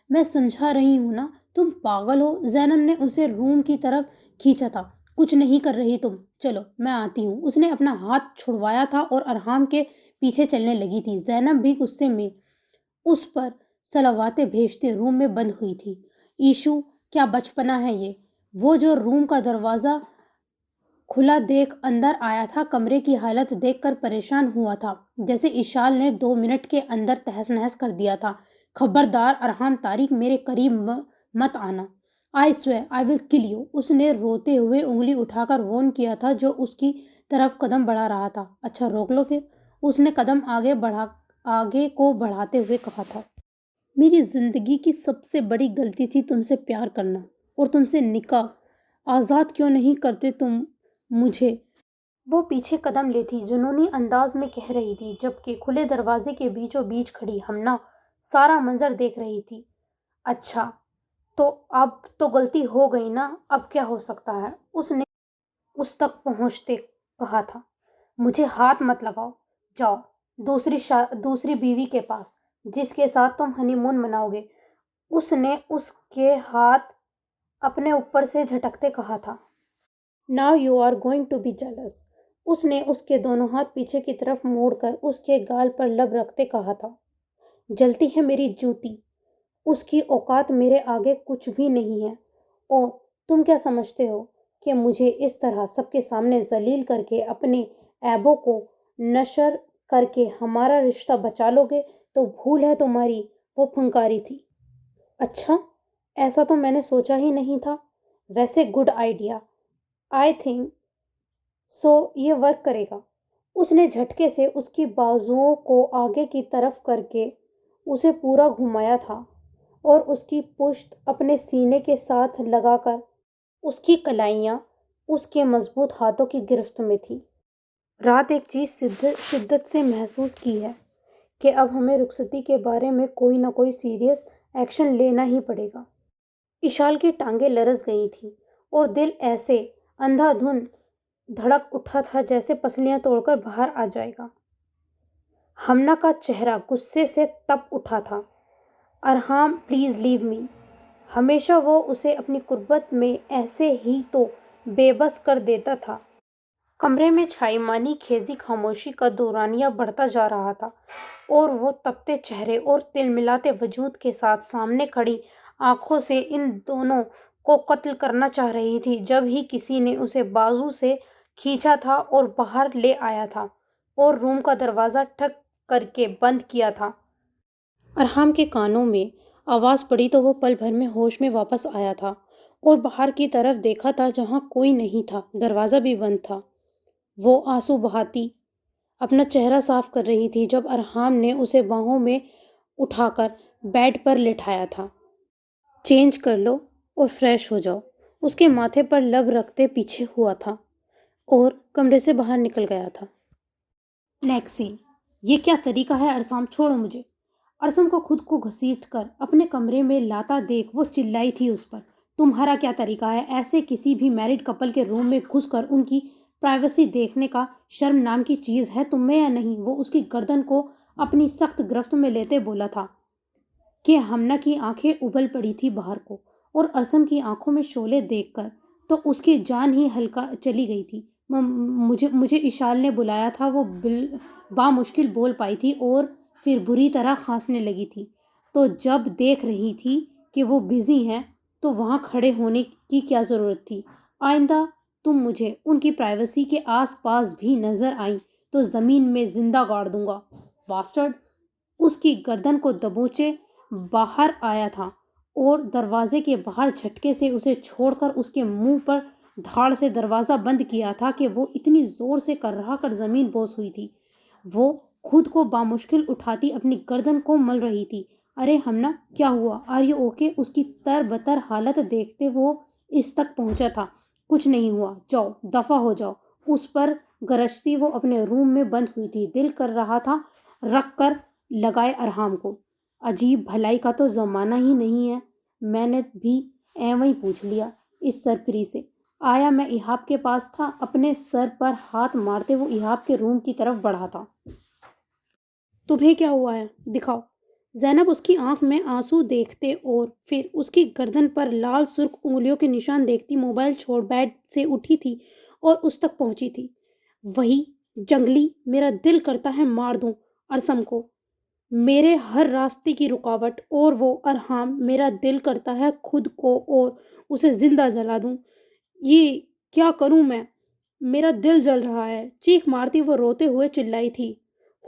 میں سمجھا رہی ہوں نا، تم پاگل ہو؟ زینب نے اسے روم کی طرف کھینچا تھا۔ کچھ نہیں کر رہی تم، چلو میں آتی ہوں۔ اس نے اپنا ہاتھ چھڑوایا تھا اور ارحام کے پیچھے چلنے لگی تھی۔ زینب بھی غصے میں اس پر صلواتیں بھیجتے روم میں بند ہوئی تھی۔ ایشو، کیا بچپنا ہے یہ؟ وہ جو روم کا دروازہ کھلا دیکھ اندر آیا تھا۔ کمرے کی حالت دیکھ کر پریشان ہوا تھا، جیسے اشال نے 2 منٹ کے اندر تہس نہس کر دیا تھا۔ خبردار ارحام طارق، میرے قریب مت آنا۔ I swear I will kill you۔ اس نے روتے ہوئے انگلی اٹھا کر وارن کیا تھا جو اس کی طرف قدم بڑھا رہا تھا۔ اچھا روک لو پھر، اس نے قدم آگے کو بڑھاتے ہوئے کہا تھا۔ میری زندگی کی سب سے بڑی غلطی تھی تم سے پیار کرنا اور تم سے نکاح۔ آزاد کیوں نہیں کرتے تم مجھے؟ وہ پیچھے قدم لیتی جنونی انداز میں کہہ رہی تھی، جبکہ کھلے دروازے کے بیچوں بیچ کھڑی ہمنا سارا منظر دیکھ رہی تھی۔ اچھا تو اب تو غلطی ہو گئی نا، اب کیا ہو سکتا ہے؟ اس نے اس تک پہنچتے کہا تھا۔ مجھے ہاتھ مت لگاؤ، جاؤ دوسری بیوی کے پاس جس کے ساتھ تم ہنی مون مناؤ گے۔ اس نے اس کے ہاتھ اپنے اوپر سے جھٹکتے کہا تھا۔ Now you are going to be jealous۔ اس نے اس کے دونوں ہاتھ پیچھے کی طرف موڑ کر اس کے گال پر لب رکھتے کہا تھا۔ جلتی ہے میری جوتی، اس کی اوقات میرے آگے کچھ بھی نہیں ہے۔ اور تم کیا سمجھتے ہو کہ مجھے اس طرح سب کے سامنے ذلیل کر کے اپنے عیبوں کو نشر کر کے ہمارا رشتہ بچا لو گے؟ تو بھول ہے تمہاری، وہ پھنکاری تھی۔ اچھا ایسا تو میں نے سوچا ہی نہیں تھا۔ ویسے good idea, I think so یہ ورک کرے گا۔ اس نے جھٹکے سے اس کی بازوؤں کو آگے کی طرف کر کے اسے پورا گھمایا تھا اور اس کی پشت اپنے سینے کے ساتھ لگا کر اس کی کلائیاں اس کے مضبوط ہاتھوں کی گرفت میں تھی۔ رات ایک چیز شدت سے محسوس کی ہے کہ اب ہمیں رخصتی کے بارے میں کوئی نہ کوئی سیریس ایکشن لینا ہی پڑے گا۔ اشال کی ٹانگیں لرز گئی تھیں اور دل ایسے اندھا دھند دھڑک اٹھا تھا جیسے پسلیاں توڑ کر باہر آ جائے گا۔ ہمنا کا چہرہ غصے سے تپ اٹھا تھا۔ ارحام پلیز لیو می۔ ہمیشہ وہ اسے اپنی قربت میں ایسے ہی تو بے بس کر دیتا تھا۔ کمرے میں چھائی مانی خیزی خاموشی کا دورانیہ بڑھتا جا رہا تھا اور وہ تپتے چہرے اور تلملاتے وجود کے ساتھ سامنے کھڑی آنکھوں سے ان دونوں کو قتل کرنا چاہ رہی تھی جب ہی کسی نے اسے بازو سے کھینچا تھا اور باہر لے آیا تھا اور روم کا دروازہ ٹھک کر کے بند کیا تھا۔ ارحام کے کانوں میں آواز پڑی تو وہ پل بھر میں ہوش میں واپس آیا تھا اور باہر کی طرف دیکھا تھا جہاں کوئی نہیں تھا، دروازہ بھی بند تھا۔ وہ آنسو بہاتی اپنا چہرہ صاف کر رہی تھی جب ارحام نے اسے باہوں میں اٹھا کر بیڈ پر لٹایا تھا۔ چینج کر لو اور فریش ہو جاؤ، اس کے ماتھے پر لب رکھتے پیچھے ہوا تھا اور کمرے سے باہر نکل گیا تھا۔ نیکسٹ سین۔ یہ کیا طریقہ ہے ارسام، چھوڑو مجھے۔ ارسم کو خود کو گھسیٹ کر اپنے کمرے میں لاتا دیکھ وہ چلائی تھی اس پر۔ تمہارا کیا طریقہ ہے ایسے کسی بھی میرڈ کپل کے روم میں گھس کر ان کی پرائیویسی دیکھنے کا؟ شرم نام کی چیز ہے تم میں یا نہیں؟ وہ اس کی گردن کو اپنی سخت گرفت میں لیتے بولا تھا کہ ہمنا کی آنکھیں ابل پڑی تھی باہر کو اور ارسم کی آنکھوں میں شعلے دیکھ کر تو اس کی جان ہی ہلکا چلی گئی تھی۔ مجھے اشال نے بلایا تھا، وہ بامشکل بول پائی تھی اور پھر بری طرح کھانسنے لگی تھی۔ تو جب دیکھ رہی تھی کہ وہ بزی ہیں تو وہاں کھڑے ہونے کی کیا ضرورت تھی؟ آئندہ تم مجھے ان کی پرائیویسی کے آس پاس بھی نظر آئیں تو زمین میں زندہ گاڑ دوں گا، باسٹرڈ۔ اس کی گردن کو دبوچے باہر آیا تھا اور دروازے کے باہر جھٹکے سے اسے چھوڑ کر اس کے منہ پر دھاڑ سے دروازہ بند کیا تھا کہ وہ اتنی زور سے کرہا کر زمین بوس ہوئی تھی۔ وہ خود کو بامشکل اٹھاتی اپنی گردن کو مل رہی تھی۔ ارے ہمنا کیا ہوا؟ Are you okay? اس کی تر بتر حالت دیکھتے وہ اس تک پہنچا تھا۔ کچھ نہیں ہوا، جاؤ دفع ہو جاؤ۔ اس پر گرجتی وہ اپنے روم میں بند ہوئی تھی۔ دل کر رہا تھا رکھ کر لگائے ارحام کو۔ عجیب بھلائی کا تو زمانہ ہی نہیں ہے، میں نے بھی ایویں پوچھ لیا اس سرپری سے۔ آیا میں ایہاب کے پاس تھا۔ اپنے سر پر ہاتھ مارتے وہ ایہاب کے روم کی طرف بڑھا تھا۔ تمہیں کیا ہوا ہے؟ دکھاؤ۔ زینب اس کی آنکھ میں آنسو دیکھتے اور پھر اس کی گردن پر لال سرخ انگلیوں کے نشان دیکھتی موبائل چھوڑ بیڈ سے اٹھی تھی اور اس تک پہنچی تھی۔ وہی جنگلی، میرا دل کرتا ہے مار دوں ارسم کو، میرے ہر راستے کی رکاوٹ، اور وہ ارحام، میرا دل کرتا ہے خود کو اور اسے زندہ جلا دوں۔ یہ کیا کروں میں؟ میرا دل جل رہا ہے، چیخ مارتی وہ روتے ہوئے چلائی تھی۔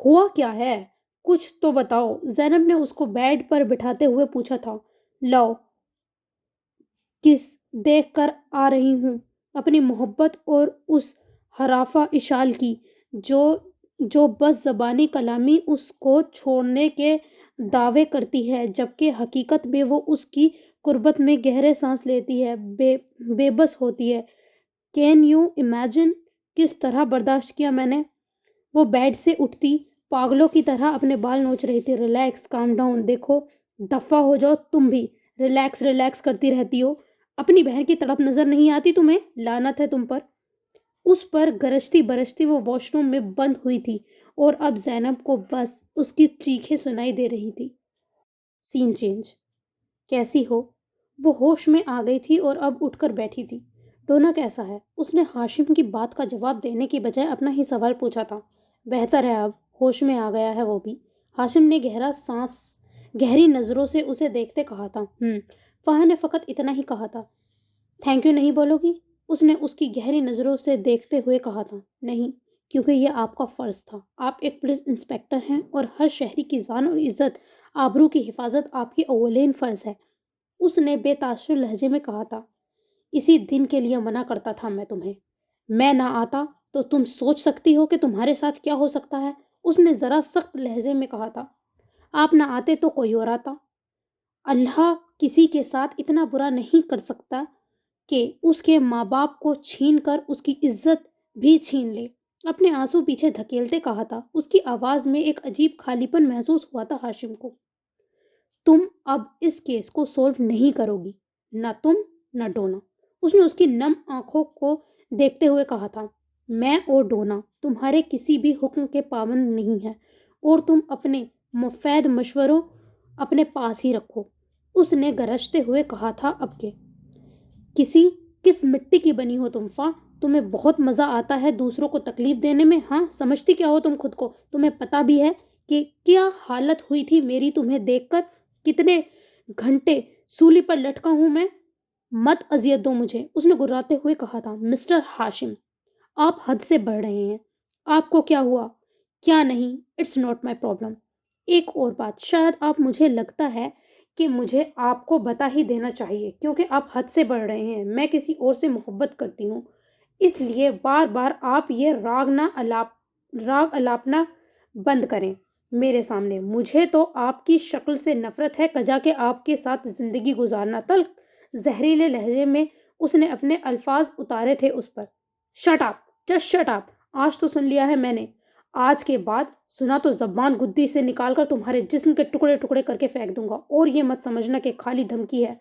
ہوا کیا ہے؟ کچھ تو بتاؤ، زینب نے اس کو بیڈ پر بٹھاتے ہوئے پوچھا تھا۔ لاؤ، کس دیکھ کر آ رہی ہوں اپنی محبت اور اس حرافہ اشال کی، جو بس زبانی کلامی اس کو چھوڑنے کے دعوے کرتی ہے، جبکہ حقیقت میں وہ اس کی قربت میں گہرے سانس لیتی ہے، بے بس ہوتی ہے۔ کین یو امیجن کس طرح برداشت کیا میں نے؟ وہ بیڈ سے اٹھتی پاگلوں کی طرح اپنے بال نوچ رہی تھی۔ ریلیکس، کام ڈاؤن، دیکھو دفع ہو جاؤ تم بھی، ریلیکس ریلیکس کرتی رہتی ہو۔ اپنی بہن کی تڑپ نظر نہیں آتی تمہیں؟ لعنت ہے تم پر۔ اس پر گرجتی برستی وہ واش روم میں بند ہوئی تھی اور اب زینب کو بس اس کی چیخیں سنائی دے رہی تھی۔ سین چینج۔ کیسی ہو؟ وہ ہوش میں آ گئی تھی اور اب اٹھ کر بیٹھی تھی۔ ڈونا کیسا ہے؟ اس نے ہاشم کی بات کا جواب دینے کی بجائے اپنا ہی سوال پوچھا تھا۔ بہتر ہے، اب ہوش میں آ گیا ہے وہ بھی۔ ہاشم نے گہری نظروں سے اسے دیکھتے کہا تھا۔ فہد نے فقط اتنا ہی کہا تھا۔ تھینک یو نہیں بولو گی؟ اس نے اس کی گہری نظروں سے دیکھتے ہوئے کہا تھا۔ نہیں، کیونکہ یہ آپ کا فرض تھا۔ آپ ایک پولیس انسپکٹر ہیں اور ہر شہری کی جان اور عزت آبرو کی حفاظت آپ کی اولین فرض ہے۔ اس نے بے تاثر لہجے میں کہا تھا۔ اسی دن کے لیے منع کرتا تھا میں تمہیں۔ میں نہ آتا تو تم سوچ سکتی ہو کہ تمہارے ساتھ کیا ہو سکتا ہے، اس نے ذرا سخت لہجے میں کہا تھا۔ آپ نہ آتے تو کوئی اور آتا۔ اللہ کسی کے ساتھ اتنا برا نہیں کر سکتا کہ اس کے ماں باپ کو چھین کر اس کی عزت بھی چھین لے۔ اپنے آنسو پیچھے دھکیلتے کہا تھا۔ اس کی آواز میں ایک عجیب خالی پن محسوس ہوا تھا ہاشم کو۔ تم اب اس کیس کو سولو نہیں کرو گی، نہ تم نہ ڈونا، اس نے اس کی نم آنکھوں کو دیکھتے ہوئے کہا تھا۔ میں اور ڈونا تمہارے کسی بھی حکم کے پابند نہیں ہیں اور تم اپنے مفید مشوروں اپنے پاس ہی رکھو، اس نے گرجتے ہوئے کہا تھا۔ اب کے کس مٹی کی بنی ہو تم فا؟ تمہیں بہت مزہ آتا ہے دوسروں کو تکلیف دینے میں، ہاں؟ سمجھتی کیا ہو تم خود کو؟ تمہیں پتہ بھی ہے کہ کیا حالت ہوئی تھی میری تمہیں دیکھ کر؟ کتنے گھنٹے سولی پر لٹکا ہوں میں؟ مت اذیت دو مجھے، اس نے گراتے ہوئے کہا تھا۔ مسٹر ہاشم، آپ حد سے بڑھ رہے ہیں۔ آپ کو کیا ہوا کیا نہیں، اٹس ناٹ مائی پرابلم۔ ایک اور بات، شاید آپ مجھے لگتا ہے کہ مجھے آپ کو بتا ہی دینا چاہیے کیونکہ آپ حد سے بڑھ رہے ہیں۔ میں کسی اور سے محبت کرتی ہوں، اس لیے بار بار آپ یہ راگ الاپنا بند کریں میرے سامنے۔ مجھے تو آپ کی شکل سے نفرت ہے، کجا کہ آپ کے ساتھ زندگی گزارنا۔ تلخ زہریلے لہجے میں اس نے اپنے الفاظ اتارے تھے اس پر۔ Shut up, just shut up, آج تو سن لیا ہے میں نے، آج کے بعد سنا تو زبان گدی سے نکال کر تمہارے جسم کے ٹکڑے ٹکڑے کر کے پھینک دوں گا۔ اور یہ مت سمجھنا کہ خالی دھمکی ہے،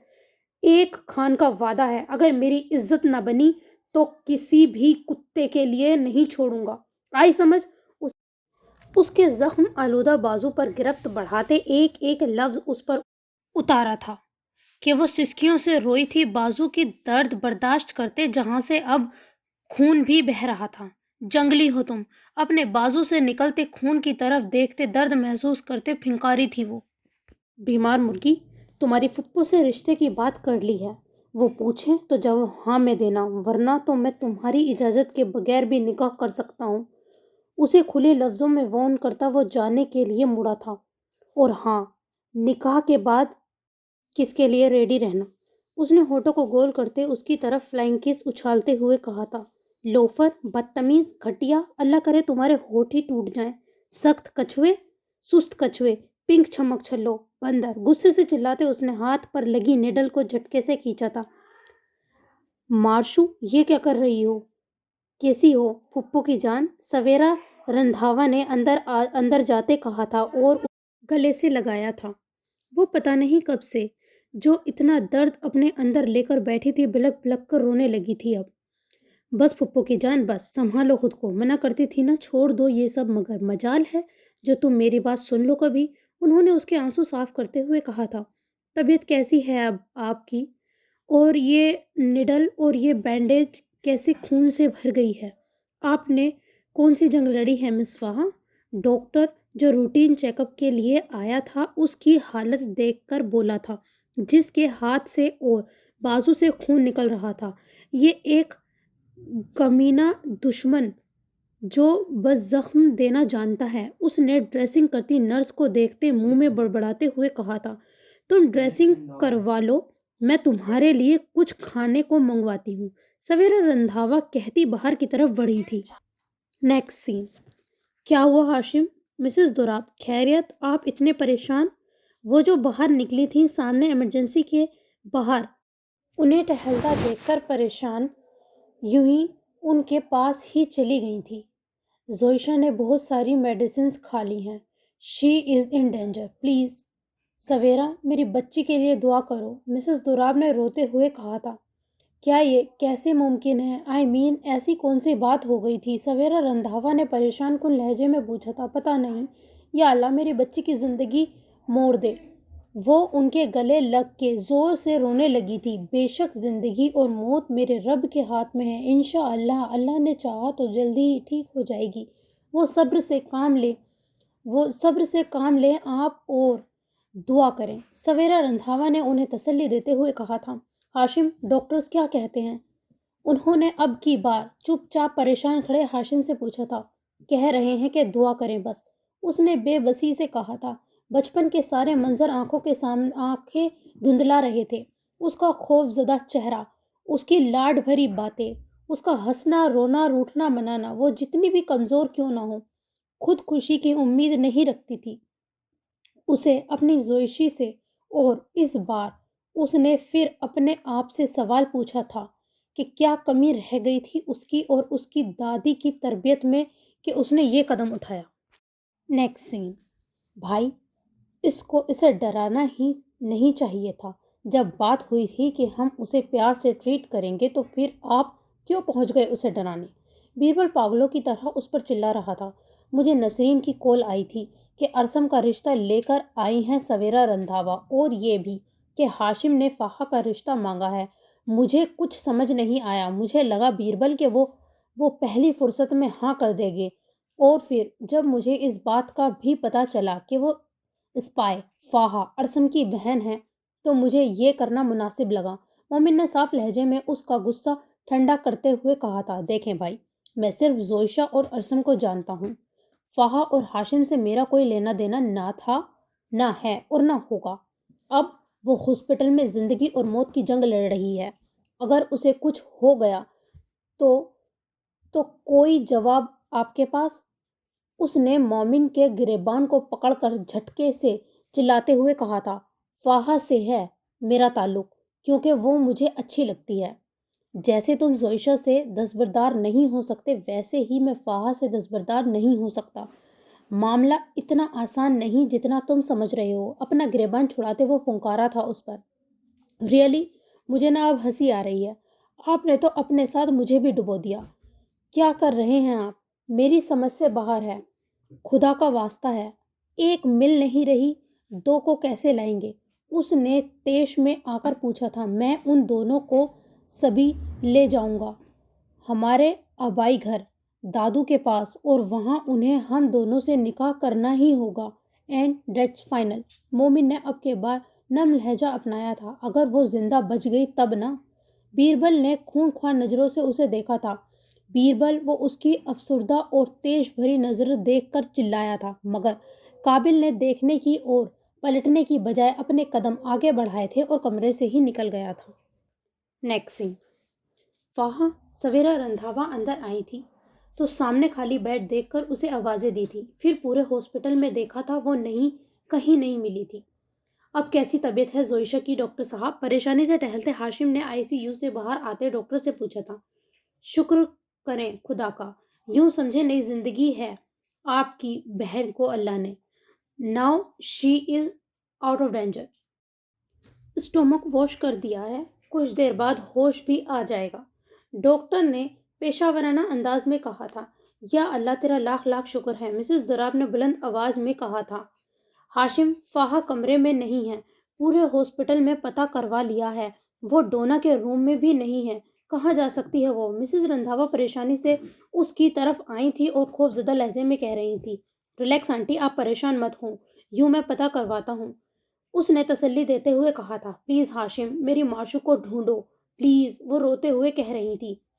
ایک خان کا وعدہ ہے، اگر میری عزت نہ بنی تو کسی بھی کتے کے لیے نہیں چھوڑوں گا، آئی سمجھ؟ اس کے زخم آلودہ بازو پر گرفت بڑھاتے ایک ایک لفظ اس پر اتارا تھا کہ وہ سسکیوں سے روئی تھی، بازو کی درد برداشت کرتے جہاں سے اب خون بھی بہہ رہا تھا۔ جنگلی ہو تم، اپنے بازو سے نکلتے خون کی طرف دیکھتے درد محسوس کرتے پھنکاری تھی وہ۔ بیمار مرغی، تمہاری پھپھو سے رشتے کی بات کر لی ہے، وہ پوچھیں تو جواب ہاں میں دینا، ورنہ تو میں تمہاری اجازت کے بغیر بھی نکاح کر سکتا ہوں۔ اسے کھلے لفظوں میں وارن کرتا وہ جانے کے لیے مڑا تھا۔ اور ہاں، نکاح کے بعد کس کے لیے ریڈی رہنا، اس نے ہونٹوں کو گول کرتے اس کی طرف فلائنگ کس اچھالتے ہوئے کہا تھا۔ لوفر، بدتمیز، گھٹیا، اللہ کرے تمہارے ہونٹ ہی ٹوٹ جائیں، سخت کچھوے، سست کچھوے، پنک چھمک چھلو، بندر، غصے سے چلاتے اس نے ہاتھ پر لگی نیڈل کو جھٹکے سے کھینچا تھا۔ مارشو، یہ کیا کر رہی ہو؟ کیسی ہو پھپھو کی جان؟ سویرا رندھاوا نے اندر جاتے کہا تھا اور گلے سے لگایا تھا۔ وہ پتہ نہیں کب سے جو اتنا درد اپنے اندر لے کر بیٹھی تھی، بلک بلک کر رونے لگی تھی اب۔ بس پھپھو کی جان، بس سنبھالو خود کو، منع کرتی تھی نا، چھوڑ دو یہ سب، مگر مجال ہے جو تم میری بات سن لو کبھی، انہوں نے اس کے آنسو صاف کرتے ہوئے کہا تھا۔ طبیعت کیسی ہے اب آپ کی؟ اور یہ نیڈل اور یہ بینڈیج کیسے خون سے بھر گئی ہے؟ آپ نے کون سی جنگ لڑی ہے مس فہا؟ ڈاکٹر جو روٹین چیک اپ کے لیے آیا تھا اس کی حالت دیکھ کر بولا تھا، جس کے ہاتھ سے اور بازو سے خون نکل رہا تھا۔ یہ ایک کمینہ دشمن جو بس زخم دینا جانتا ہے، اس نے ڈریسنگ کرتی نرس کو دیکھتے منہ میں بڑبڑاتے ہوئے کہا تھا، تم ڈریسنگ کروا لو، میں تمہارے لیے کچھ کھانے کو منگواتی ہوں۔ سویرا رندھاوا کہتی باہر کی طرف بڑھی تھی۔ نیکسٹ سین۔ کیا ہوا ہاشم؟ مسز دوراب، خیریت؟ آپ اتنے پریشان؟ وہ جو باہر نکلی تھی سامنے ایمرجنسی کے باہر، انہیں ٹہلتا دیکھ کر پریشان یوں ہی ان کے پاس ہی چلی گئی تھی۔ زوئیشا نے بہت ساری میڈیسنز کھا لی ہیں، شی از ان ڈینجر، پلیز سویرا میری بچی کے لیے دعا کرو، مسز دوراب نے روتے ہوئے کہا تھا۔ کیا یہ کیسے ممکن ہے؟ آئی مین ایسی کون سی بات ہو گئی تھی؟ سویرا رندھاوا نے پریشان کن لہجے میں پوچھا تھا۔ پتہ نہیں، یا اللہ میری بچی کی زندگی موڑ دے۔ وہ ان کے گلے لگ کے زور سے رونے لگی تھی۔ بے شک زندگی اور موت میرے رب کے ہاتھ میں ہے، انشاءاللہ اللہ نے چاہا تو جلدی ہی ٹھیک ہو جائے گی۔ وہ صبر سے کام لیں آپ اور دعا کریں، سویرا رندھاوا نے انہیں تسلی دیتے ہوئے کہا تھا۔ ہاشم، ڈاکٹرز کیا کہتے ہیں؟ انہوں نے اب کی بار چپ چاپ پریشان کھڑے ہاشم سے پوچھا تھا۔ کہہ رہے ہیں کہ دعا کریں بس، اس نے بے بسی سے کہا تھا۔ بچپن کے سارے منظر آنکھوں کے سامنے آنکھیں دھندلا رہے تھے۔ اس کا خوف زدہ چہرہ، اس کی لاڈ بھری باتیں، اس کا ہنسنا رونا روٹھنا منانا، وہ جتنی بھی کمزور کیوں نہ ہو، خود خوشی کی امید نہیں رکھتی تھی اسے اپنی زویشی سے، اور اس بار اس نے پھر اپنے آپ سے سوال پوچھا تھا کہ کیا کمی رہ گئی تھی اس کی اور اس کی دادی کی تربیت میں کہ اس نے یہ قدم اٹھایا۔ نیکسٹ سین۔ بھائی، اسے ڈرانا ہی نہیں چاہیے تھا۔ جب بات ہوئی تھی کہ ہم اسے پیار سے ٹریٹ کریں گے تو پھر آپ کیوں پہنچ گئے اسے ڈرانے؟ بیربل پاگلوں کی طرح اس پر چلا رہا تھا۔ مجھے نسرین کی کال آئی تھی کہ ارسم کا رشتہ لے کر آئی ہیں سویرا رندھاوا، اور یہ بھی کہ ہاشم نے فاحہ کا رشتہ مانگا ہے۔ مجھے کچھ سمجھ نہیں آیا۔ مجھے لگا بیربل کہ وہ پہلی فرصت میں ہاں کر دے گے، اور پھر جب مجھے اس بات کا بھی پتہ چلا کہ وہ اسپائے فاحہ ارسم کی بہن ہے تو مجھے یہ کرنا مناسب لگا۔ مومن نے صاف لہجے میں اس کا غصہ ٹھنڈا کرتے ہوئے کہا تھا، دیکھیں بھائی، میں صرف زوئیشا اور ارسم کو جانتا ہوں۔ فاحہ اور ہاشم سے میرا کوئی لینا دینا نہ تھا، نہ ہے اور نہ ہوگا۔ اب وہ ہاسپٹل میں زندگی اور موت کی جنگ لڑ رہی ہے۔ اگر اسے کچھ ہو گیا تو کوئی جواب آپ کے پاس؟ اس نے مومن کے گریبان کو پکڑ کر جھٹکے سے چلاتے ہوئے کہا تھا، فاحہ سے ہے میرا تعلق، کیونکہ وہ مجھے اچھی لگتی ہے۔ جیسے تم زوئیشا سے دستبردار نہیں ہو سکتے، ویسے ہی میں فاحہ سے دستبردار نہیں ہو سکتا۔ معاملہ اتنا آسان نہیں جتنا تم سمجھ رہے ہو۔ اپنا گریبان چھڑاتے وہ پھنکارا تھا اس پر۔ ریئلی؟ مجھے نہ اب ہنسی آ رہی ہے۔ آپ نے تو اپنے ساتھ مجھے بھی ڈبو دیا۔ کیا کر رہے ہیں آپ؟ میری سمجھ سے باہر ہے۔ خدا کا واسطہ ہے، ایک مل نہیں رہی، دو کو کیسے لائیں گے؟ اس نے تیش میں آ کر پوچھا تھا۔ میں ان دونوں کو سبھی لے جاؤں گا ہمارے آبائی گھر، دادو کے پاس، اور وہاں انہیں ہم دونوں سے نکاح کرنا ہی ہوگا، اینڈ دیٹس فائنل۔ مومن نے اب کے بعد نرم لہجہ اپنایا تھا۔ اگر وہ زندہ بچ گئی تب نا؟ بیربل نے خون خواہ نظروں سے اسے دیکھا تھا۔ بیربل، وہ اس کی افسردہ اور تیش بھری نظر دیکھ کر چلایا تھا، مگر قابل نے دیکھنے کی اور پلٹنے کی بجائے اپنے قدم آگے بڑھائے تھے اور کمرے سے ہی نکل گیا تھا۔ نیکسٹ سین۔ فاحہ، سویرا رندھاوا اندر آئی تھی تو سامنے خالی بیڈ دیکھ کر اسے آوازیں دی تھی۔ پھر پورے ہاسپٹل میں دیکھا تھا، وہ کہیں نہیں ملی تھی۔ اب کیسی طبیعت ہے زوئیشا کی ڈاکٹر صاحب؟ پریشانی سے ٹہلتے ہاشم نے ICU سے باہر آتے ڈاکٹر سے پوچھا تھا۔ شکر کریں خدا کا، یوں سمجھے نئی زندگی ہے آپ کی بہن کو اللہ نے۔ Now she is out of danger. Stomach wash کر دیا ہے، کچھ دیر بعد ہوش بھی آ جائے گا، ڈاکٹر نے پیشہ ورانہ انداز میں کہا تھا۔ یا اللہ تیرا لاکھ لاکھ شکر ہے، مسز دوراب نے بلند آواز میں کہا تھا۔ ہاشم، فاحہ کمرے میں نہیں ہے، پورے ہاسپٹل میں پتہ کروا لیا ہے، وہ ڈونا کے روم میں بھی نہیں ہے، کہاں جا سکتی ہے وہ؟ مسز رندھاوا پریشانی سے اس کی طرف آئی تھی اور خوف زدہ لہجے میں کہہ رہی تھی، ریلیکس آنٹی، آپ پریشان مت ہوں، یوں میں پتہ کرواتا ہوں۔ اس نے تسلی دیتے ہوئے کہا تھا، پلیز ہاشم، میری معشوق کو ڈھونڈو پلیز، وہ روتے ہوئے کہہ رہی تھی۔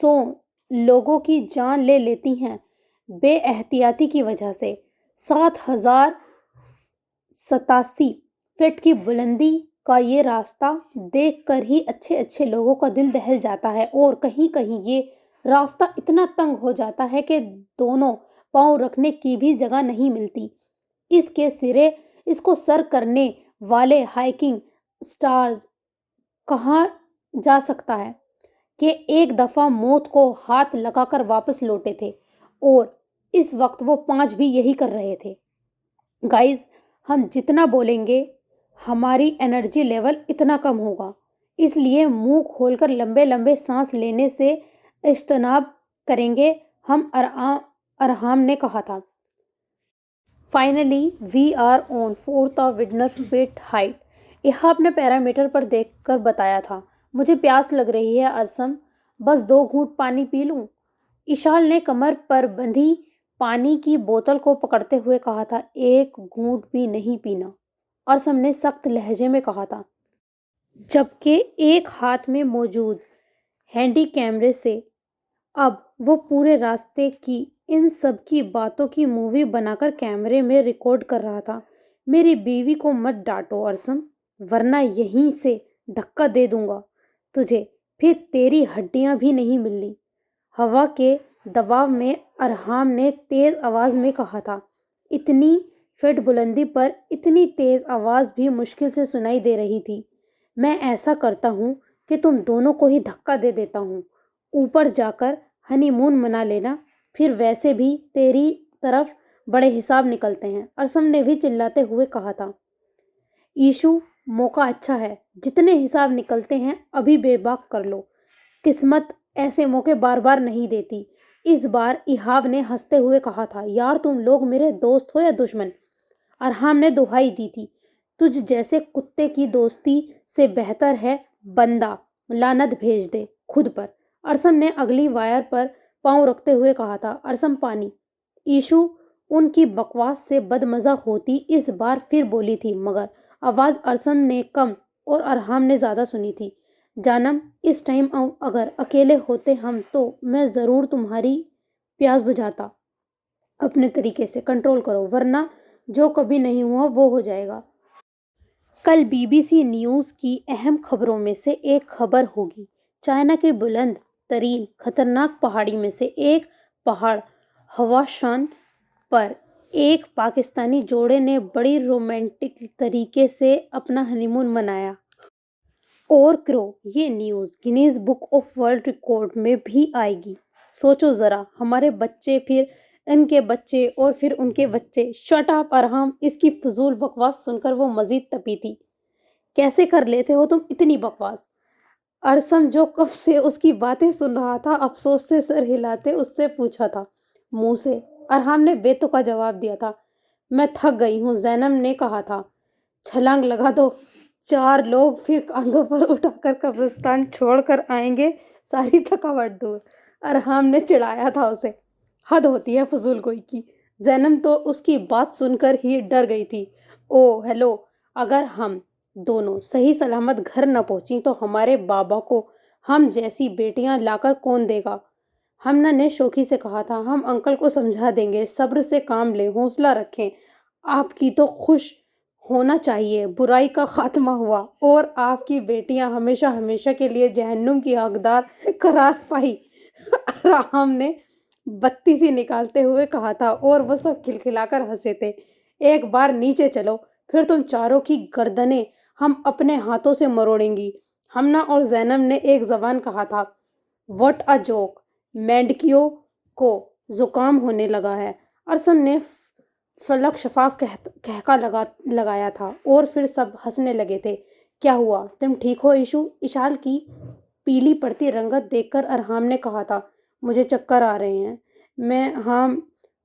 100 لوگوں کی جان لے لیتی ہیں بے احتیاطی کی وجہ سے۔ 7,087 فٹ کی بلندی کا یہ راستہ دیکھ کر ہی اچھے اچھے لوگوں کا دل دہل جاتا ہے، اور کہیں کہیں یہ راستہ اتنا تنگ ہو جاتا ہے کہ دونوں پاؤں رکھنے کی بھی جگہ نہیں ملتی۔ اس کو سر کرنے والے ہائکنگ اسٹارز کہا جا سکتا ہے کہ ایک دفعہ موت کو ہاتھ لگا کر واپس لوٹے تھے، اور اس وقت وہ 5 بھی یہی کر رہے تھے۔ گائز، ہم جتنا بولیں گے ہماری انرجی لیول اتنا کم ہوگا، اس لیے منہ کھول کر لمبے لمبے سانس لینے سے اجتناب کریں گے، ہم ارحام نے کہا تھا۔ Finally we are on for the winner fit height, Ehab نے پیرامیٹر پر دیکھ کر بتایا تھا۔ مجھے پیاس لگ رہی ہے ارسم، بس 2 گھونٹ پانی پی لوں؟ ایشال نے کمر پر بندھی پانی کی بوتل کو پکڑتے ہوئے کہا تھا۔ 1 گھونٹ بھی نہیں پینا، ارسم نے سخت لہجے میں کہا تھا، جبکہ ایک ہاتھ میں موجود ہینڈی کیمرے سے اب وہ پورے راستے کی ان سب کی باتوں کی مووی بنا کر کیمرے میں ریکارڈ کر رہا تھا۔ میری بیوی کو مت ڈانٹو ارسم، ورنہ یہیں سے دھکا دے دوں گا تجھے، پھر تیری ہڈیاں بھی نہیں ملنی۔ ہوا کے دباؤ میں ارحام نے تیز آواز میں کہا تھا۔ اتنی فٹ بلندی پر اتنی تیز آواز بھی مشکل سے سنائی دے رہی تھی۔ میں ایسا کرتا ہوں کہ تم دونوں کو ہی دھکا دے دیتا ہوں، اوپر جا کر ہنی مون منا لینا، پھر ویسے بھی تیری طرف بڑے حساب نکلتے ہیں، ارسم نے بھی چلاتے ہوئے کہا تھا۔ ایشو، موقع اچھا ہے، جتنے حساب نکلتے ہیں ابھی بے باک کر لو، قسمت ایسے موقع بار بار نہیں دیتی۔ اس بار ایہاب نے ہنستے ہوئے کہا تھا۔ یار تم لوگ میرے دوست ہو یا دشمن؟ ارحام نے دہائی دی تھی۔ تجھ جیسے کتے کی دوستی سے بہتر ہے بندہ لعنت بھیج دے خود پر، ارسم نے اگلی وائر پر پاؤں رکھتے ہوئے کہا تھا۔ ارسم پانی۔ ایشو ان کی بکواس سے بدمزہ ہوتی اس بار پھر بولی تھی، مگر آواز ارسم نے کم اور ارحام نے زیادہ سنی تھی۔ جانم، اس ٹائم اگر اکیلے ہوتے ہم تو میں ضرور تمہاری پیاس بجھاتا۔ اپنے طریقے سے کنٹرول کرو، ورنہ جو کبھی نہیں ہوا وہ ہو جائے گا۔ کل BBC نیوز کی اہم خبروں میں سے ایک خبر ہوگی۔ چائنا کی بلند ترین خطرناک پہاڑی میں سے ایک پہاڑ ہواشان پر ایک پاکستانی جوڑے نے بڑی رومانٹک طریقے سے اپنا ہنی مون منایا۔ اور کرو، یہ news Guinness book of world record میں بھی آئے گی۔ سوچو ذرا، ہمارے بچے، پھر ان کے بچے، اور پھر ان کے بچے۔ شٹ اپ ارحام، اس کی فضول بکواس سن کر وہ مزید تپی تھی۔ کیسے کر لیتے ہو تم اتنی بکواس؟ ارسم، جو کب سے اس کی باتیں سن رہا تھا، افسوس سے سر ہلاتے اس سے پوچھا تھا۔ منہ سے، ارحام نے بے تکا جواب دیا تھا۔ میں تھک گئی ہوں، زینب نے کہا تھا۔ چھلانگ لگا دو، 4 لوگ پھر کاندھوں پر اٹھا کر قبرستان چھوڑ کر آئیں گے، ساری تھکاوٹ دور، ارحام نے چڑھایا تھا اسے۔ حد ہوتی ہے فضول گوئی کی۔ زینب تو اس کی بات سن کر ہی ڈر گئی تھی۔ او ہیلو، اگر ہم دونوں صحیح سلامت گھر نہ پہنچی تو ہمارے بابا کو ہم جیسی بیٹیاں لا کر کون دے گا؟ ہمنا نے شوخی سے کہا تھا۔ ہم انکل کو سمجھا دیں گے، صبر سے کام لیں، حوصلہ رکھیں۔ آپ کی تو خوش ہونا چاہیے، برائی کا خاتمہ ہوا اور آپ کی بیٹیاں ہمیشہ ہمیشہ کے لیے جہنم کی حقدار قرار پائی، ارحام نے بتی سی نکالتے ہوئے کہا تھا، اور وہ سب کھلکھلا کر ہنسے تھے۔ ایک بار نیچے چلو، پھر تم چاروں کی گردنیں ہم اپنے ہاتھوں سے مروڑیں گی، ہمنا اور زینب نے ایک زبان کہا تھا۔ واٹ اے جوک، مینڈکیوں کو زکام ہونے لگا ہے، ارسم نے فلک شفاف کہکا لگایا تھا، اور پھر سب ہنسنے لگے تھے۔ کیا ہوا، تم ٹھیک ہو ایشو؟ ایشال کی پیلی پڑتی رنگت دیکھ کر ارحام نے کہا تھا۔ مجھے چکر آ رہے ہیں، ہاں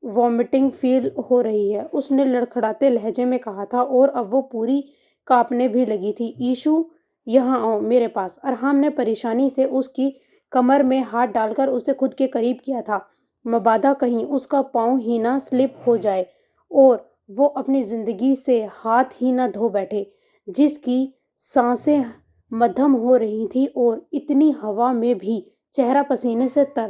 وامٹنگ فیل ہو رہی ہے، اس نے لڑکھڑاتے لہجے میں کہا تھا، اور اب وہ پوری کانپنے بھی لگی تھی۔ ایشو، یہاں آؤ میرے پاس، ارحام نے پریشانی سے اس کی کمر میں ہاتھ ڈال کر اسے خود کے قریب کیا تھا، مبادا کہیں اس کا پاؤں ہی نہ سلپ ہو جائے اور وہ اپنی زندگی سے ہاتھ ہی نہ دھو بیٹھے، جس کی سانسیں مدھم ہو رہی تھیں اور اتنی ہوا میں بھی چہرہ پسینے سے تر۔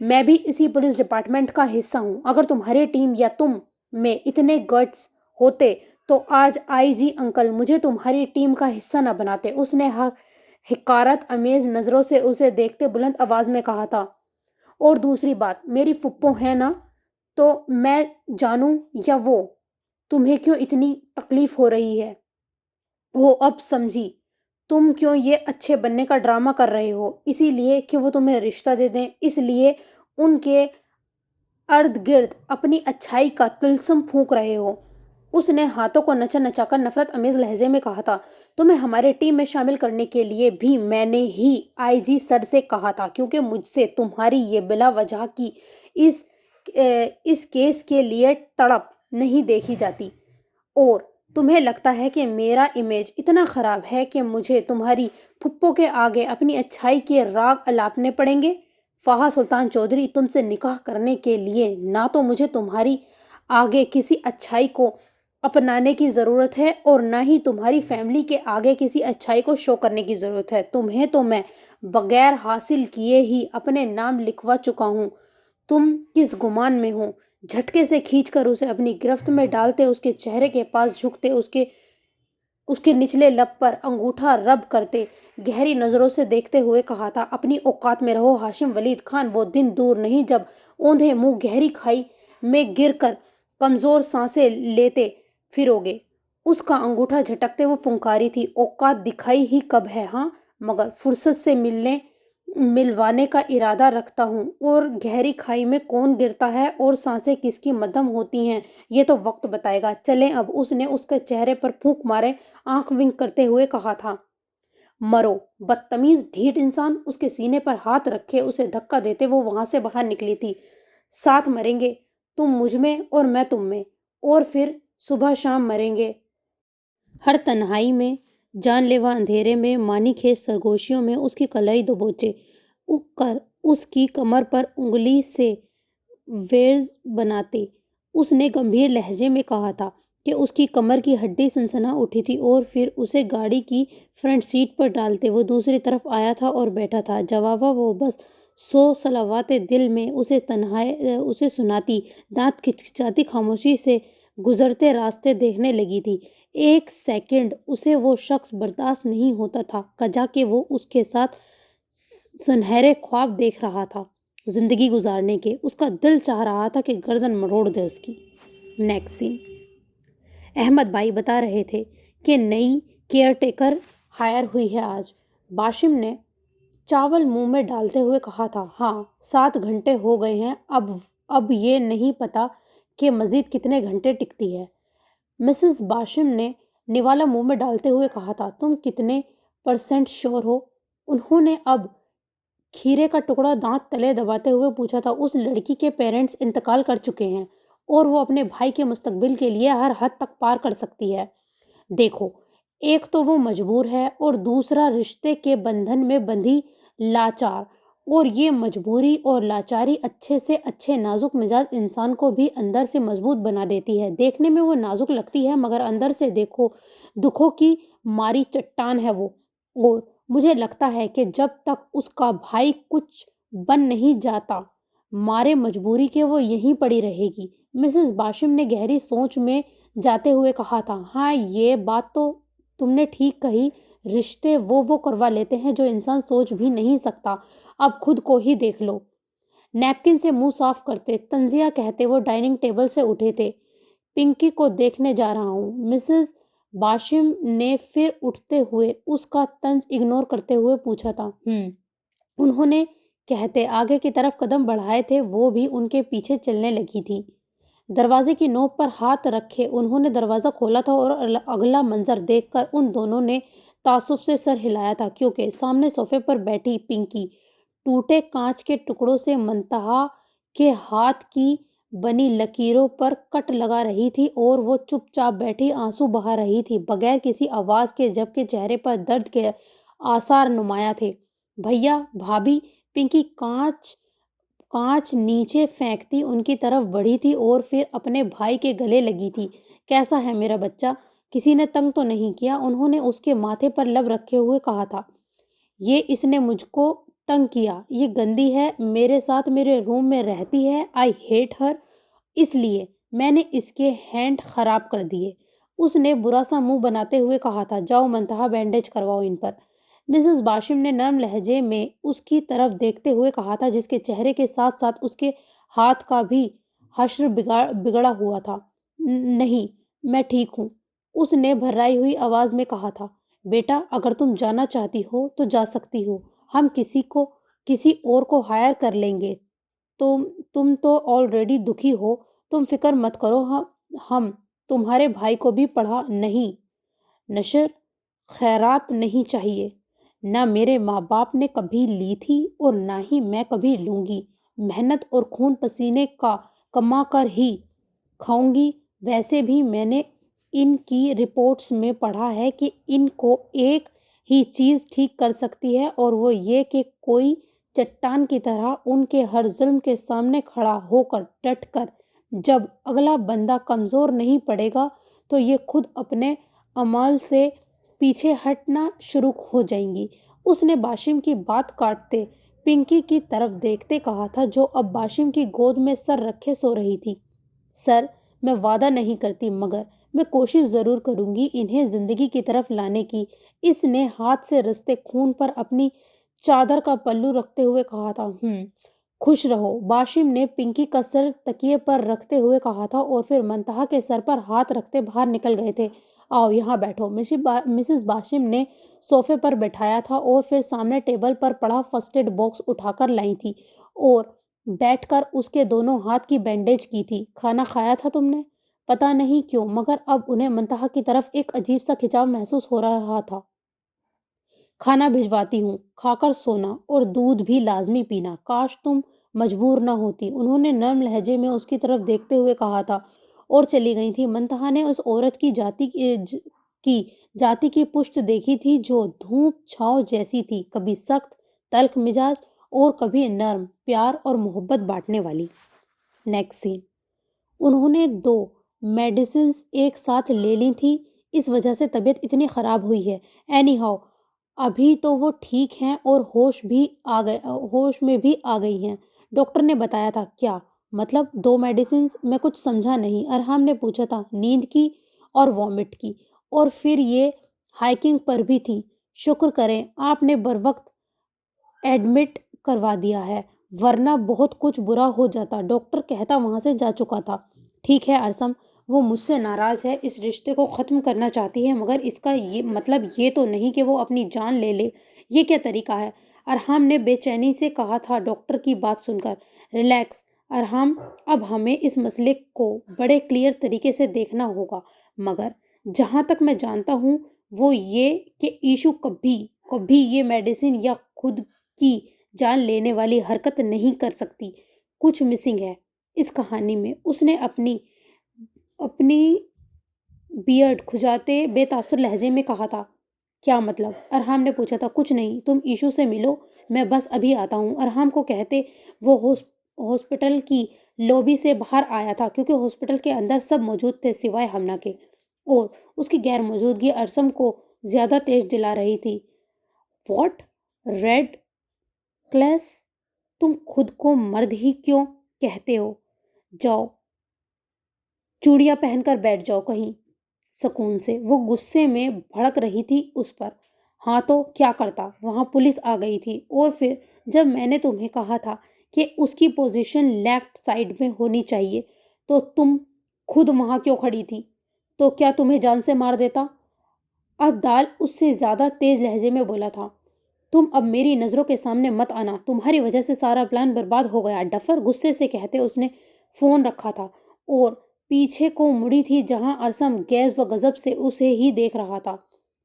میں بھی اسی پولیس ڈپارٹمنٹ کا حصہ ہوں. اگر تمہاری ٹیم یا تم میں اتنے گٹس ہوتے تو آج آئی جی انکل مجھے تمہاری ٹیم کا حصہ نہ بناتے. اس نے حقارت امیز نظروں سے اسے دیکھتے بلند آواز میں کہا تھا. اور دوسری بات، میری پھپھو ہے نا، تو میں جانوں یا وہ، تمہیں کیوں اتنی تکلیف ہو رہی ہے؟ وہ اب سمجھی تم کیوں یہ اچھے بننے کا ڈرامہ کر رہے ہو. اسی لیے کہ وہ تمہیں رشتہ دے دیں، اس لیے ان کے ارد گرد اپنی اچھائی کا طلسم پھونک رہے ہو. اس نے ہاتھوں کو نچا نچا کر نفرت امیز لہجے میں کہا تھا. تمہیں ہمارے ٹیم میں شامل کرنے کے لیے بھی میں نے ہی آئی جی سر سے کہا تھا، کیونکہ مجھ سے تمہاری یہ بلا وجہ کی اس کیس کے لیے تڑپ نہیں دیکھی جاتی. اور تمہیں لگتا ہے کہ میرا امیج اتنا خراب ہے کہ مجھے تمہاری پھپھو کے آگے اپنی اچھائی کے راگ الاپنے پڑیں گے؟ فہد سلطان چودھری، تم سے نکاح کرنے کے لیے نہ تو مجھے تمہاری آگے کسی اچھائی کو اپنانے کی ضرورت ہے اور نہ ہی تمہاری فیملی کے آگے کسی اچھائی کو شو کرنے کی ضرورت ہے. تمہیں تو میں بغیر حاصل کیے ہی اپنے نام لکھوا چکا ہوں. تم کس گمان میں ہو؟ جھٹکے سے کھینچ کر اسے اپنی گرفت میں ڈالتے اس کے چہرے کے پاس جھکتے اس کے نچلے لب پر انگوٹھا رب کرتے گہری نظروں سے دیکھتے ہوئے کہا تھا. اپنی اوقات میں رہو ہاشم ولید خان. وہ دن دور نہیں جب اوندھے منہ گہری کھائی میں گر کر کمزور سانسیں لیتے پھروگے. اس کا انگوٹھا جھٹکتے وہ فنکاری تھی. اوقات دکھائی ہی کب ہے ہاں، مگر فرصت سے ملوانے کا ارادہ رکھتا ہوں. اور گہری کھائی میں کون گرتا ہے اور سانسیں کس کی مدھم ہوتی ہیں یہ تو وقت بتائے گا. چلیں اب. اس نے اس کے چہرے پر پھونک مارے آنکھ ونک کرتے ہوئے کہا تھا. مرو بدتمیز ڈھیٹ انسان. اس کے سینے پر ہاتھ رکھے اسے دھکا دیتے وہ وہاں سے باہر نکلی تھی. ساتھ مریں گے، تم مجھ میں اور میں تم میں، اور پھر صبح شام مریں گے. ہر تنہائی میں، جان لیوا اندھیرے میں، مانی خیز سرگوشیوں میں اس کی کلائی دبوچے اگ کر اس کی کمر پر انگلی سے ویرز بناتے. اس نے گمبھیر لہجے میں کہا تھا کہ اس کی کمر کی ہڈی سنسنا اٹھی تھی. اور پھر اسے گاڑی کی فرنٹ سیٹ پر ڈالتے وہ دوسری طرف آیا تھا اور بیٹھا تھا. جوابا وہ بس 100 صلوات دل میں اسے سناتی، دانت کھچکھچاتی خاموشی سے گزرتے راستے دیکھنے لگی تھی. ایک سیکنڈ اسے وہ شخص برداشت نہیں ہوتا تھا کجا کہ وہ اس کے ساتھ سنہرے خواب دیکھ رہا تھا زندگی گزارنے کے. اس کا دل چاہ رہا تھا کہ گردن مروڑ دے اس کی. نیکسٹ سین. احمد بھائی بتا رہے تھے کہ نئی کیئر ٹیکر ہائر ہوئی ہے آج. باشم نے چاول منہ میں ڈالتے ہوئے کہا تھا. ہاں 7 گھنٹے ہو گئے ہیں. اب یہ نہیں پتا کہ مزید کتنے گھنٹے ٹکتی ہے. مسز باشم نے نوالا منہ میں ڈالتے ہوئے کہا تھا. تم کتنے % شور ہو؟ انہوں نے اب کھیرے کا ٹکڑا دانت تلے دباتے ہوئے پوچھا تھا. اس لڑکی کے پیرنٹس انتقال کر چکے ہیں اور وہ اپنے بھائی کے مستقبل کے لیے ہر حد تک پار کر سکتی ہے. دیکھو، ایک تو وہ مجبور ہے اور دوسرا رشتے کے بندھن میں بندھی لاچار. اور یہ مجبوری اور لاچاری اچھے سے اچھے نازک مزاج انسان کو بھی اندر سے مضبوط بنا دیتی ہے. دیکھنے میں وہ نازک لگتی ہے مگر اندر سے دیکھو دکھوں کی ماری چٹان ہے وہ. اور مجھے لگتا ہے کہ جب تک اس کا بھائی کچھ بن نہیں جاتا مارے مجبوری کے وہ یہیں پڑی رہے گی. مسز باشم نے گہری سوچ میں جاتے ہوئے کہا تھا. ہاں یہ بات تو تم نے ٹھیک کہی. رشتے وہ کروا لیتے ہیں جو انسان سوچ بھی نہیں سکتا. اب خود کو ہی دیکھ لو. نیپکن سے منہ صاف کرتے تنزیہ کہتے وہ ڈائننگ ٹیبل سے اٹھے تھے. پنکی کو دیکھنے جا رہا ہوں. مسز باشم نے پھر اٹھتے ہوئے اس کا طنز اگنور کرتے ہوئے پوچھا تھا. انہوں نے کہتے آگے کی طرف قدم بڑھائے تھے. وہ بھی ان کے پیچھے چلنے لگی تھی. دروازے کی نوک پر ہاتھ رکھے انہوں نے دروازہ کھولا تھا اور اگلا منظر دیکھ کر ان دونوں نے تعصب سے سر ہلایا تھا کیونکہ سامنے صوفے پر بیٹھی پنکی ٹوٹے کانچ کے ٹکڑوں سے منتہا کے ہاتھ کی بنی لکیروں پر کٹ لگا رہی تھی اور وہ چپ چاپ بیٹھی آنسو بہا رہی تھی بغیر کسی آواز کے جبکہ چہرے پر درد کے آثار نمایاں تھے. بھیا، بھابھی. پنکی کانچ نیچے پھینکتی ان کی طرف بڑھی تھی اور پھر اپنے بھائی کے گلے لگی تھی. کیسا ہے میرا بچہ؟ کسی نے تنگ تو نہیں کیا؟ انہوں نے اس کے ماتھے پر لب رکھے ہوئے کہا تھا. یہ اس نے مجھ کو تنگ کیا. یہ گندی ہے, میرے ساتھ میرے روم میں رہتی ہے. آئی ہیٹ ہر. اس لیے میں نے اس کے ہینڈ خراب کر دیے. اس نے برا سا منہ بناتے ہوئے کہا تھا. جاؤ منتہا, بینڈیج کرواؤ ان پر. مسز باشم نے نرم لہجے میں اس کی طرف دیکھتے ہوئے کہا تھا, جس کے چہرے کے ساتھ ساتھ اس کے ہاتھ کا بھی حشر بگڑا ہوا تھا. نہیں, میں ٹھیک ہوں. اس نے بھرائی ہوئی آواز میں کہا تھا. بیٹا, اگر تم جانا چاہتی ہو تو جا سکتی ہو. ہم کسی اور کو ہائر کر لیں گے. تم تو آلریڈی دکھی ہو. تم فکر مت کرو. ہم تمہارے بھائی کو بھی پڑھا نہیں. نشر خیرات نہیں چاہیے. نہ میرے ماں باپ نے کبھی لی تھی اور نہ ہی میں کبھی لوں گی. محنت اور خون پسینے کا کما کر ہی کھاؤں گی. ویسے بھی میں نے ان کی رپورٹس میں پڑھا ہے کہ ان کو ایک ہی چیز ٹھیک کر سکتی ہے, اور وہ یہ کہ کوئی چٹان کی طرح ان کے ہر ظلم کے سامنے کھڑا ہو کر ڈٹ کر. جب اگلا بندہ کمزور نہیں پڑے گا تو یہ خود اپنے عمل سے پیچھے ہٹنا شروع ہو جائیں گی. اس نے باشم کی بات کاٹتے پنکی کی طرف دیکھتے کہا تھا, جو اب باشم کی گود میں سر رکھے سو رہی تھی. سر, میں وعدہ نہیں کرتی, مگر میں کوشش ضرور کروں گی انہیں زندگی کی طرف لانے کی. اس نے ہاتھ سے رستے خون پر اپنی چادر کا پلو رکھتے ہوئے کہا تھا. خوش رہو. باشم نے پنکی کا سر تکیے پر رکھتے ہوئے کہا تھا, اور پھر منتہا کے سر پر ہاتھ رکھتے باہر نکل گئے تھے. آؤ یہاں بیٹھو. مسز باشم نے صوفے پر بٹھایا تھا, اور پھر سامنے ٹیبل پر پڑا فرسٹ ایڈ باکس اٹھا کر لائی تھی اور بیٹھ کر اس کے دونوں ہاتھ کی بینڈیج کی تھی. کھانا کھایا تھا تم نے؟ پتہ نہیں کیوں, مگر اب انہیں منتہا کی طرف ایک عجیب سا کھچاؤ محسوس ہو رہا تھا. کھانا بھجواتی ہوں, کھا کر سونا, اور دودھ بھی لازمی پینا. کاش تم مجبور نہ ہوتی. انہوں نے نرم لہجے میں اس کی طرف دیکھتے ہوئے کہا تھا, اور چلی گئی تھی. منتہا نے اس عورت کی جاتی کی پشت دیکھی تھی جو دھوپ چھاؤں جیسی تھی, کبھی سخت تلخ مزاج اور کبھی نرم پیار اور محبت بانٹنے والی. نیکسٹ سین. انہوں نے 2 میڈیسنز ایک ساتھ لے لی تھی, اس وجہ سے طبیعت اتنی خراب ہوئی ہے. اینی ہاؤ, ابھی تو وہ ٹھیک ہیں اور ہوش میں بھی آ گئی ہیں. ڈاکٹر نے بتایا تھا. کیا مطلب 2 میڈیسنز؟ میں کچھ سمجھا نہیں. ارحام نے پوچھا تھا. نیند کی اور وامٹ کی, اور پھر یہ ہائکنگ پر بھی تھی. شکر کریں آپ نے بروقت ایڈمٹ کروا دیا ہے, ورنہ بہت کچھ برا ہو جاتا. ڈاکٹر کہتا وہاں سے جا چکا تھا. ٹھیک ہے ارسم, وہ مجھ سے ناراض ہے, اس رشتے کو ختم کرنا چاہتی ہے, مگر اس کا مطلب یہ تو نہیں کہ وہ اپنی جان لے لے. یہ کیا طریقہ ہے؟ ارحام نے بے چینی سے کہا تھا ڈاکٹر کی بات سن کر. ریلیکس ارحام, اب ہمیں اس مسئلے کو بڑے کلیئر طریقے سے دیکھنا ہوگا, مگر جہاں تک میں جانتا ہوں وہ یہ کہ ایشو کبھی یہ میڈیسن یا خود کی جان لینے والی حرکت نہیں کر سکتی. کچھ مسنگ ہے اس کہانی میں. اس نے اپنی بیئرڈ کھجاتے بے تاثر لہجے میں کہا تھا. کیا مطلب؟ ارحام نے پوچھا تھا. کچھ نہیں, تم ایشو سے ملو, میں بس ابھی آتا ہوں. ارحام کو کہتے وہ ہاسپٹل کی لوبی سے باہر آیا تھا, کیونکہ ہاسپٹل کے اندر سب موجود تھے سوائے ہمنا کے, اور اس کی غیر موجودگی ارسم کو زیادہ تیز دلا رہی تھی. واٹ؟ Red class? تم خود کو مرد ہی کیوں کہتے ہو؟ جاؤ چوڑیاں پہن کر بیٹھ جاؤ کہیں سکون سے. وہ غصے میں بھڑک رہی تھی اس پر. ہاں تو کیا کرتا؟ وہاں پولیس آ گئی تھی, اور پھر جب میں نے تمہیں کہا تھا کہ اس کی پوزیشن لیفٹ سائڈ میں ہونی چاہیے, تو تم خود وہاں کیوں کھڑی تھی؟ تو کیا تمہیں جان سے مار دیتا؟ اب دال اس سے زیادہ تیز لہجے میں بولا تھا. تم اب میری نظروں کے سامنے مت آنا, تمہاری وجہ سے سارا پلان برباد ہو گیا. ڈفر غصے سے کہتے اس نے فون رکھا تھا اور پیچھے کو مڑی تھی, جہاں ارسم غیظ و غضب سے اسے ہی دیکھ رہا تھا.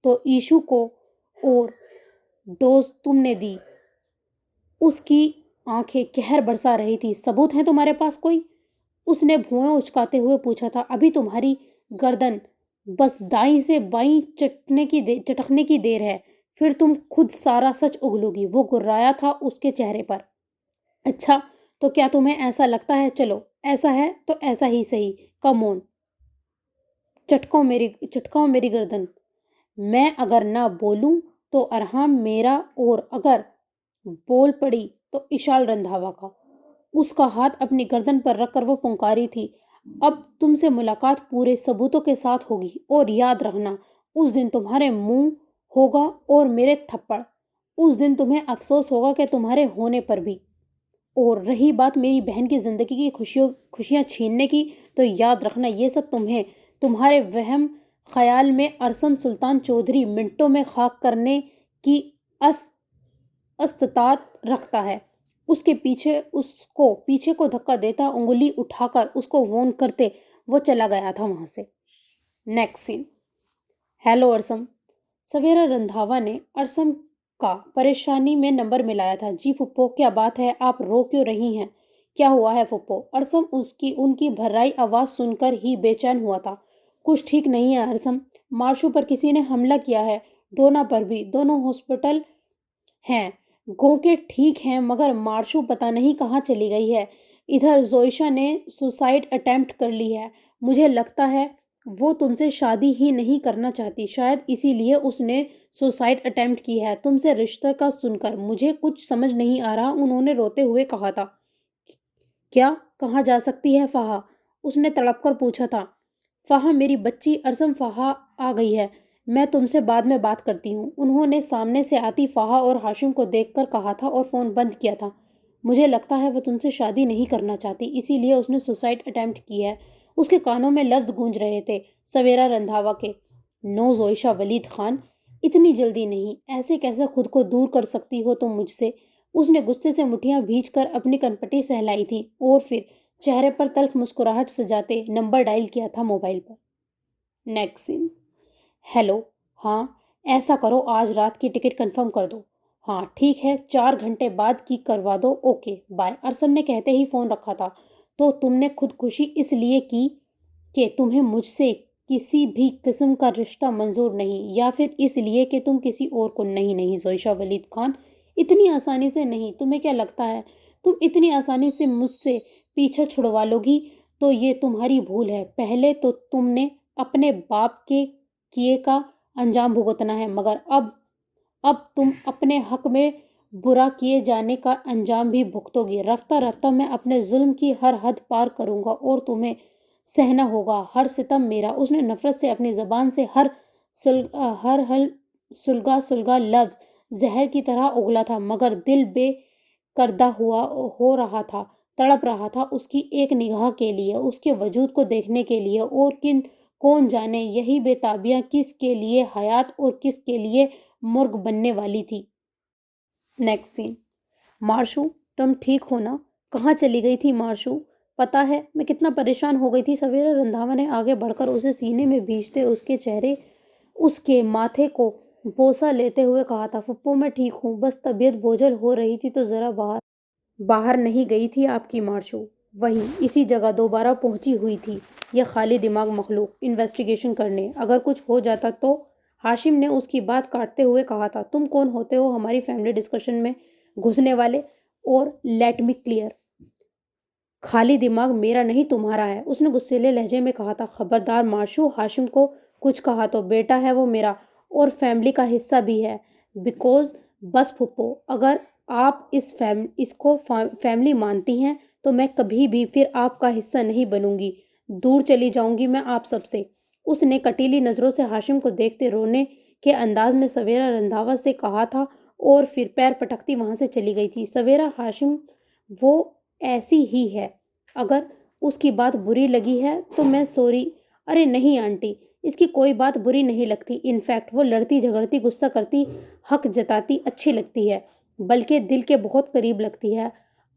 تو ایشو کو اور ڈوز تم نے دی؟ اس کی آنکھیں قہر برسا رہی تھی. ثبوت ہیں تمہارے پاس کوئی؟ اس نے بھویں اچکاتے ہوئے پوچھا تھا. ابھی تمہاری گردن بس دائیں سے بائیں چٹکنے کی دیر ہے, پھر تم خود سارا سچ اگلو گی. وہ گرایا تھا اس کے چہرے پر. اچھا تو کیا تمہیں ایسا لگتا ہے؟ چلو ایسا ہے تو ایسا ہی صحیح. کم آن, چٹکاؤ میری گردن. میں اگر نہ بولوں تو ارحام میرا, اور اگر بول پڑی تو اشال رندھاوا کا۔ اس کا ہاتھ اپنی گردن پر رکھ کر وہ پھنکاری تھی، اب تم سے ملاقات پورے ثبوتوں کے ساتھ ہوگی، اور یاد رکھنا اس دن تمہارے منہ ہوگا اور میرے تھپڑ، اس دن تمہیں افسوس ہوگا کہ تمہارے ہونے پر بھی۔ اور رہی بات میری بہن کی زندگی کی خوشیاں چھیننے کی، تو یاد رکھنا یہ سب تمہارے وہم خیال میں ارسم سلطان چودھری منٹوں میں خاک کرنے کی استطاعت رکھتا ہے۔ اس کو پیچھے کو دھکا دیتا، انگلی اٹھا کر اس کو وارن کرتے وہ چلا گیا تھا وہاں سے۔ نیکسٹ سین۔ ہیلو ارسم۔ سویرا رندھاوا نے ارسم کا پریشانی میں نمبر ملایا تھا۔ جی پھپھو، کیا بات ہے؟ آپ رو کیوں رہی ہیں؟ کیا ہوا ہے پھپھو؟ ارسم ان کی بھررائی آواز سن کر ہی بے چین ہوا تھا۔ کچھ ٹھیک نہیں ہے ارسم، مارشو پر کسی نے حملہ کیا ہے، ڈونا پر بھی، دونوں ہاسپٹل ہیں۔ گو کے ٹھیک ہیں مگر مارشو پتہ نہیں کہاں چلی گئی ہے۔ ادھر زوئیشا نے سوسائیڈ اٹیمپٹ کر لی ہے، مجھے لگتا ہے وہ تم سے شادی ہی نہیں کرنا چاہتی، شاید اسی لیے اس نے سوسائیڈ اٹیمپٹ کی ہے۔ تم سے رشتہ کا سن کر مجھے کچھ سمجھ نہیں آ رہا، انہوں نے روتے ہوئے کہا تھا۔ کیا کہاں جا سکتی ہے فہا؟ اس نے تڑپ کر پوچھا تھا۔ فہا میری بچی ارسم، فہا آ گئی ہے، میں تم سے بعد میں بات کرتی ہوں، انہوں نے سامنے سے آتی فہا اور ہاشم کو دیکھ کر کہا تھا اور فون بند کیا تھا۔ مجھے لگتا ہے وہ تم سے شادی نہیں کرنا چاہتی، اسی لیے اس نے سوسائیڈ اٹیمپٹ کی ہے۔ اس کے کانوں میں لفظ گونج رہے تھے سویرا رندھاوا کے۔ نو زوئیشا ولید خان، اتنی جلدی نہیں، ایسے کیسے خود کو دور کر سکتی ہو تم مجھ سے؟ اس نے غصے سے مٹھیاں بھیج کر اپنی کنپٹی سہلائی تھی اور پھر چہرے پر تلخ مسکراہٹ سجاتے نمبر ڈائل کیا تھا موبائل پر۔ نیکسٹ سین۔ ہیلو، ہاں ایسا کرو آج رات کی ٹکٹ کنفرم کر دو۔ ہاں ٹھیک ہے، 4 گھنٹے بعد کی کروا دو، اوکے بائے۔ ارسم نے کہتے ہی فون رکھا تھا۔ تو تم نے خودکشی اس لیے کی کہ تمہیں مجھ سے کسی بھی قسم کا رشتہ منظور نہیں، یا پھر اس لیے کہ تم کسی اور کو نہیں زوئیشا ولید خان، اتنی آسانی سے نہیں، تمہیں کیا لگتا ہے تم اتنی آسانی سے مجھ سے پیچھا چھڑوا لو گی؟ تو یہ تمہاری بھول ہے، پہلے تو تم نے اپنے باپ کے کیے کا انجام بھگتنا ہے، مگر اب تم اپنے حق میں برا کیے جانے کا انجام بھی بھگتو گی۔ رفتہ رفتہ میں اپنے ظلم کی ہر حد پار کروں گا اور تمہیں سہنا ہوگا ہر ستم میرا۔ اس نے نفرت سے اپنی زبان سے ہر سلگا لفظ زہر کی طرح اگلا تھا، مگر دل بے کردہ ہو رہا تھا، تڑپ رہا تھا اس کی ایک نگاہ کے لیے، اس کے وجود کو دیکھنے کے لیے، اور کون جانے یہی بے تابیاں کس کے لیے حیات اور کس کے لیے مرگ بننے والی تھی۔ نیکسٹ سین۔ مارشو، تم ٹھیک ہو نا؟ کہاں چلی گئی تھی مارشو؟ پتہ ہے میں کتنا پریشان ہو گئی تھی۔ سویرا رندھاوا نے آگے بڑھ کر اسے سینے میں بھیجتے اس کے چہرے، اس کے ماتھے کو بوسہ لیتے ہوئے کہا تھا۔ پھپھو میں ٹھیک ہوں، بس طبیعت بوجھل ہو رہی تھی تو ذرا باہر نہیں گئی تھی آپ کی مارشو؟ وہیں اسی جگہ دوبارہ پہنچی ہوئی تھی یہ خالی دماغ مخلوق انویسٹیگیشن کرنے، اگر کچھ ہو جاتا تو؟ ہاشم نے اس کی بات کاٹتے ہوئے کہا تھا۔ تم کون ہوتے ہو ہماری فیملی ڈسکشن میں گھسنے والے؟ اور لیٹ می کلیئر، خالی دماغ میرا نہیں تمہارا ہے، اس نے غصیلے لہجے میں کہا تھا۔ خبردار مارشو، ہاشم کو کچھ کہا تو بیٹا ہے وہ میرا، اور فیملی کا حصہ بھی ہے، بیکوز بس پھپھو، اگر آپ اس کو فیملی مانتی ہیں تو میں کبھی بھی پھر آپ کا حصہ نہیں بنوں گی، دور چلی جاؤں گی میں آپ سب سے۔ اس نے کٹیلی نظروں سے ہاشم کو دیکھتے رونے کے انداز میں سویرا رندھاوا سے کہا تھا، اور پھر پیر پٹکتی وہاں سے چلی گئی تھی۔ سویرا، ہاشم وہ ایسی ہی ہے، اگر اس کی بات بری لگی ہے تو میں سوری۔ ارے نہیں آنٹی، اس کی کوئی بات بری نہیں لگتی، انفیکٹ وہ لڑتی جھگڑتی غصہ کرتی حق جتاتی اچھی لگتی ہے، بلکہ دل کے بہت قریب لگتی ہے۔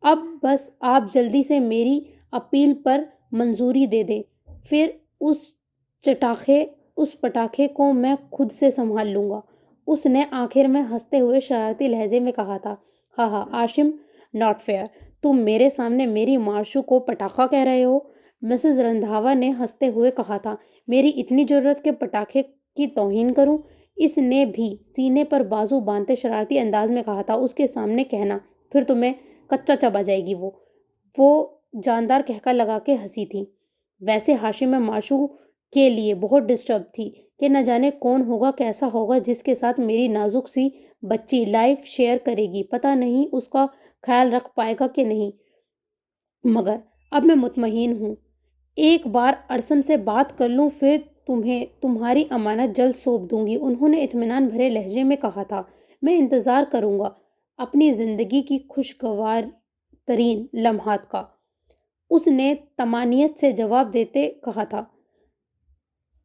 اب بس آپ جلدی سے میری اپیل پر منظوری دے دیں، پھر اس پٹاخے کو میں خود سے سنبھال لوں گا۔ اس نے آخر میں ہنستے ہوئے شرارتی لہجے میں کہا تھا۔ ہاں ہاشم، ناٹ فیئر، تم میرے سامنے میری مارشو کو پٹاخہ کہہ رہے ہو؟ مسز رندھاوا نے ہنستے ہوئے کہا تھا۔ میری اتنی ضرورت کہ پٹاخے کی توہین کروں؟ اس نے بھی سینے پر بازو باندھتے شرارتی انداز میں کہا تھا۔ اس کے سامنے کہنا، پھر تمہیں کچا چبا جائے گی وہ جاندار کہکا لگا کے ہنسی تھی۔ ویسے ہاشم، میں مارشو کے لیے بہت ڈسٹرب تھی کہ نہ جانے کون ہوگا، کیسا ہوگا جس کے ساتھ میری نازک سی بچی لائف شیئر کرے گی، پتہ نہیں اس کا خیال رکھ پائے گا کہ نہیں۔ مگر اب میں مطمئن ہوں، ایک بار ارسن سے بات کر لوں پھر تمہیں تمہاری امانت جلد سونپ دوں گی، انہوں نے اطمینان بھرے لہجے میں کہا تھا۔ میں انتظار کروں گا اپنی زندگی کی خوشگوار ترین لمحات کا، اس نے طمانینت سے جواب دیتے کہا تھا۔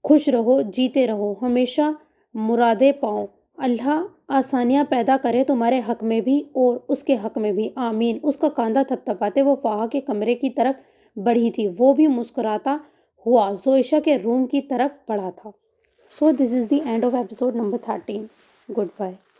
خوش رہو، جیتے رہو، ہمیشہ مرادیں پاؤ، اللہ آسانیاں پیدا کرے تمہارے حق میں بھی اور اس کے حق میں بھی، آمین۔ اس کا کاندھا تھپتھپاتے وہ فاحہ کے کمرے کی طرف بڑھی تھی، وہ بھی مسکراتا ہوا زوئشہ کے روم کی طرف بڑھا تھا۔ So this is the end of episode number 13. Goodbye.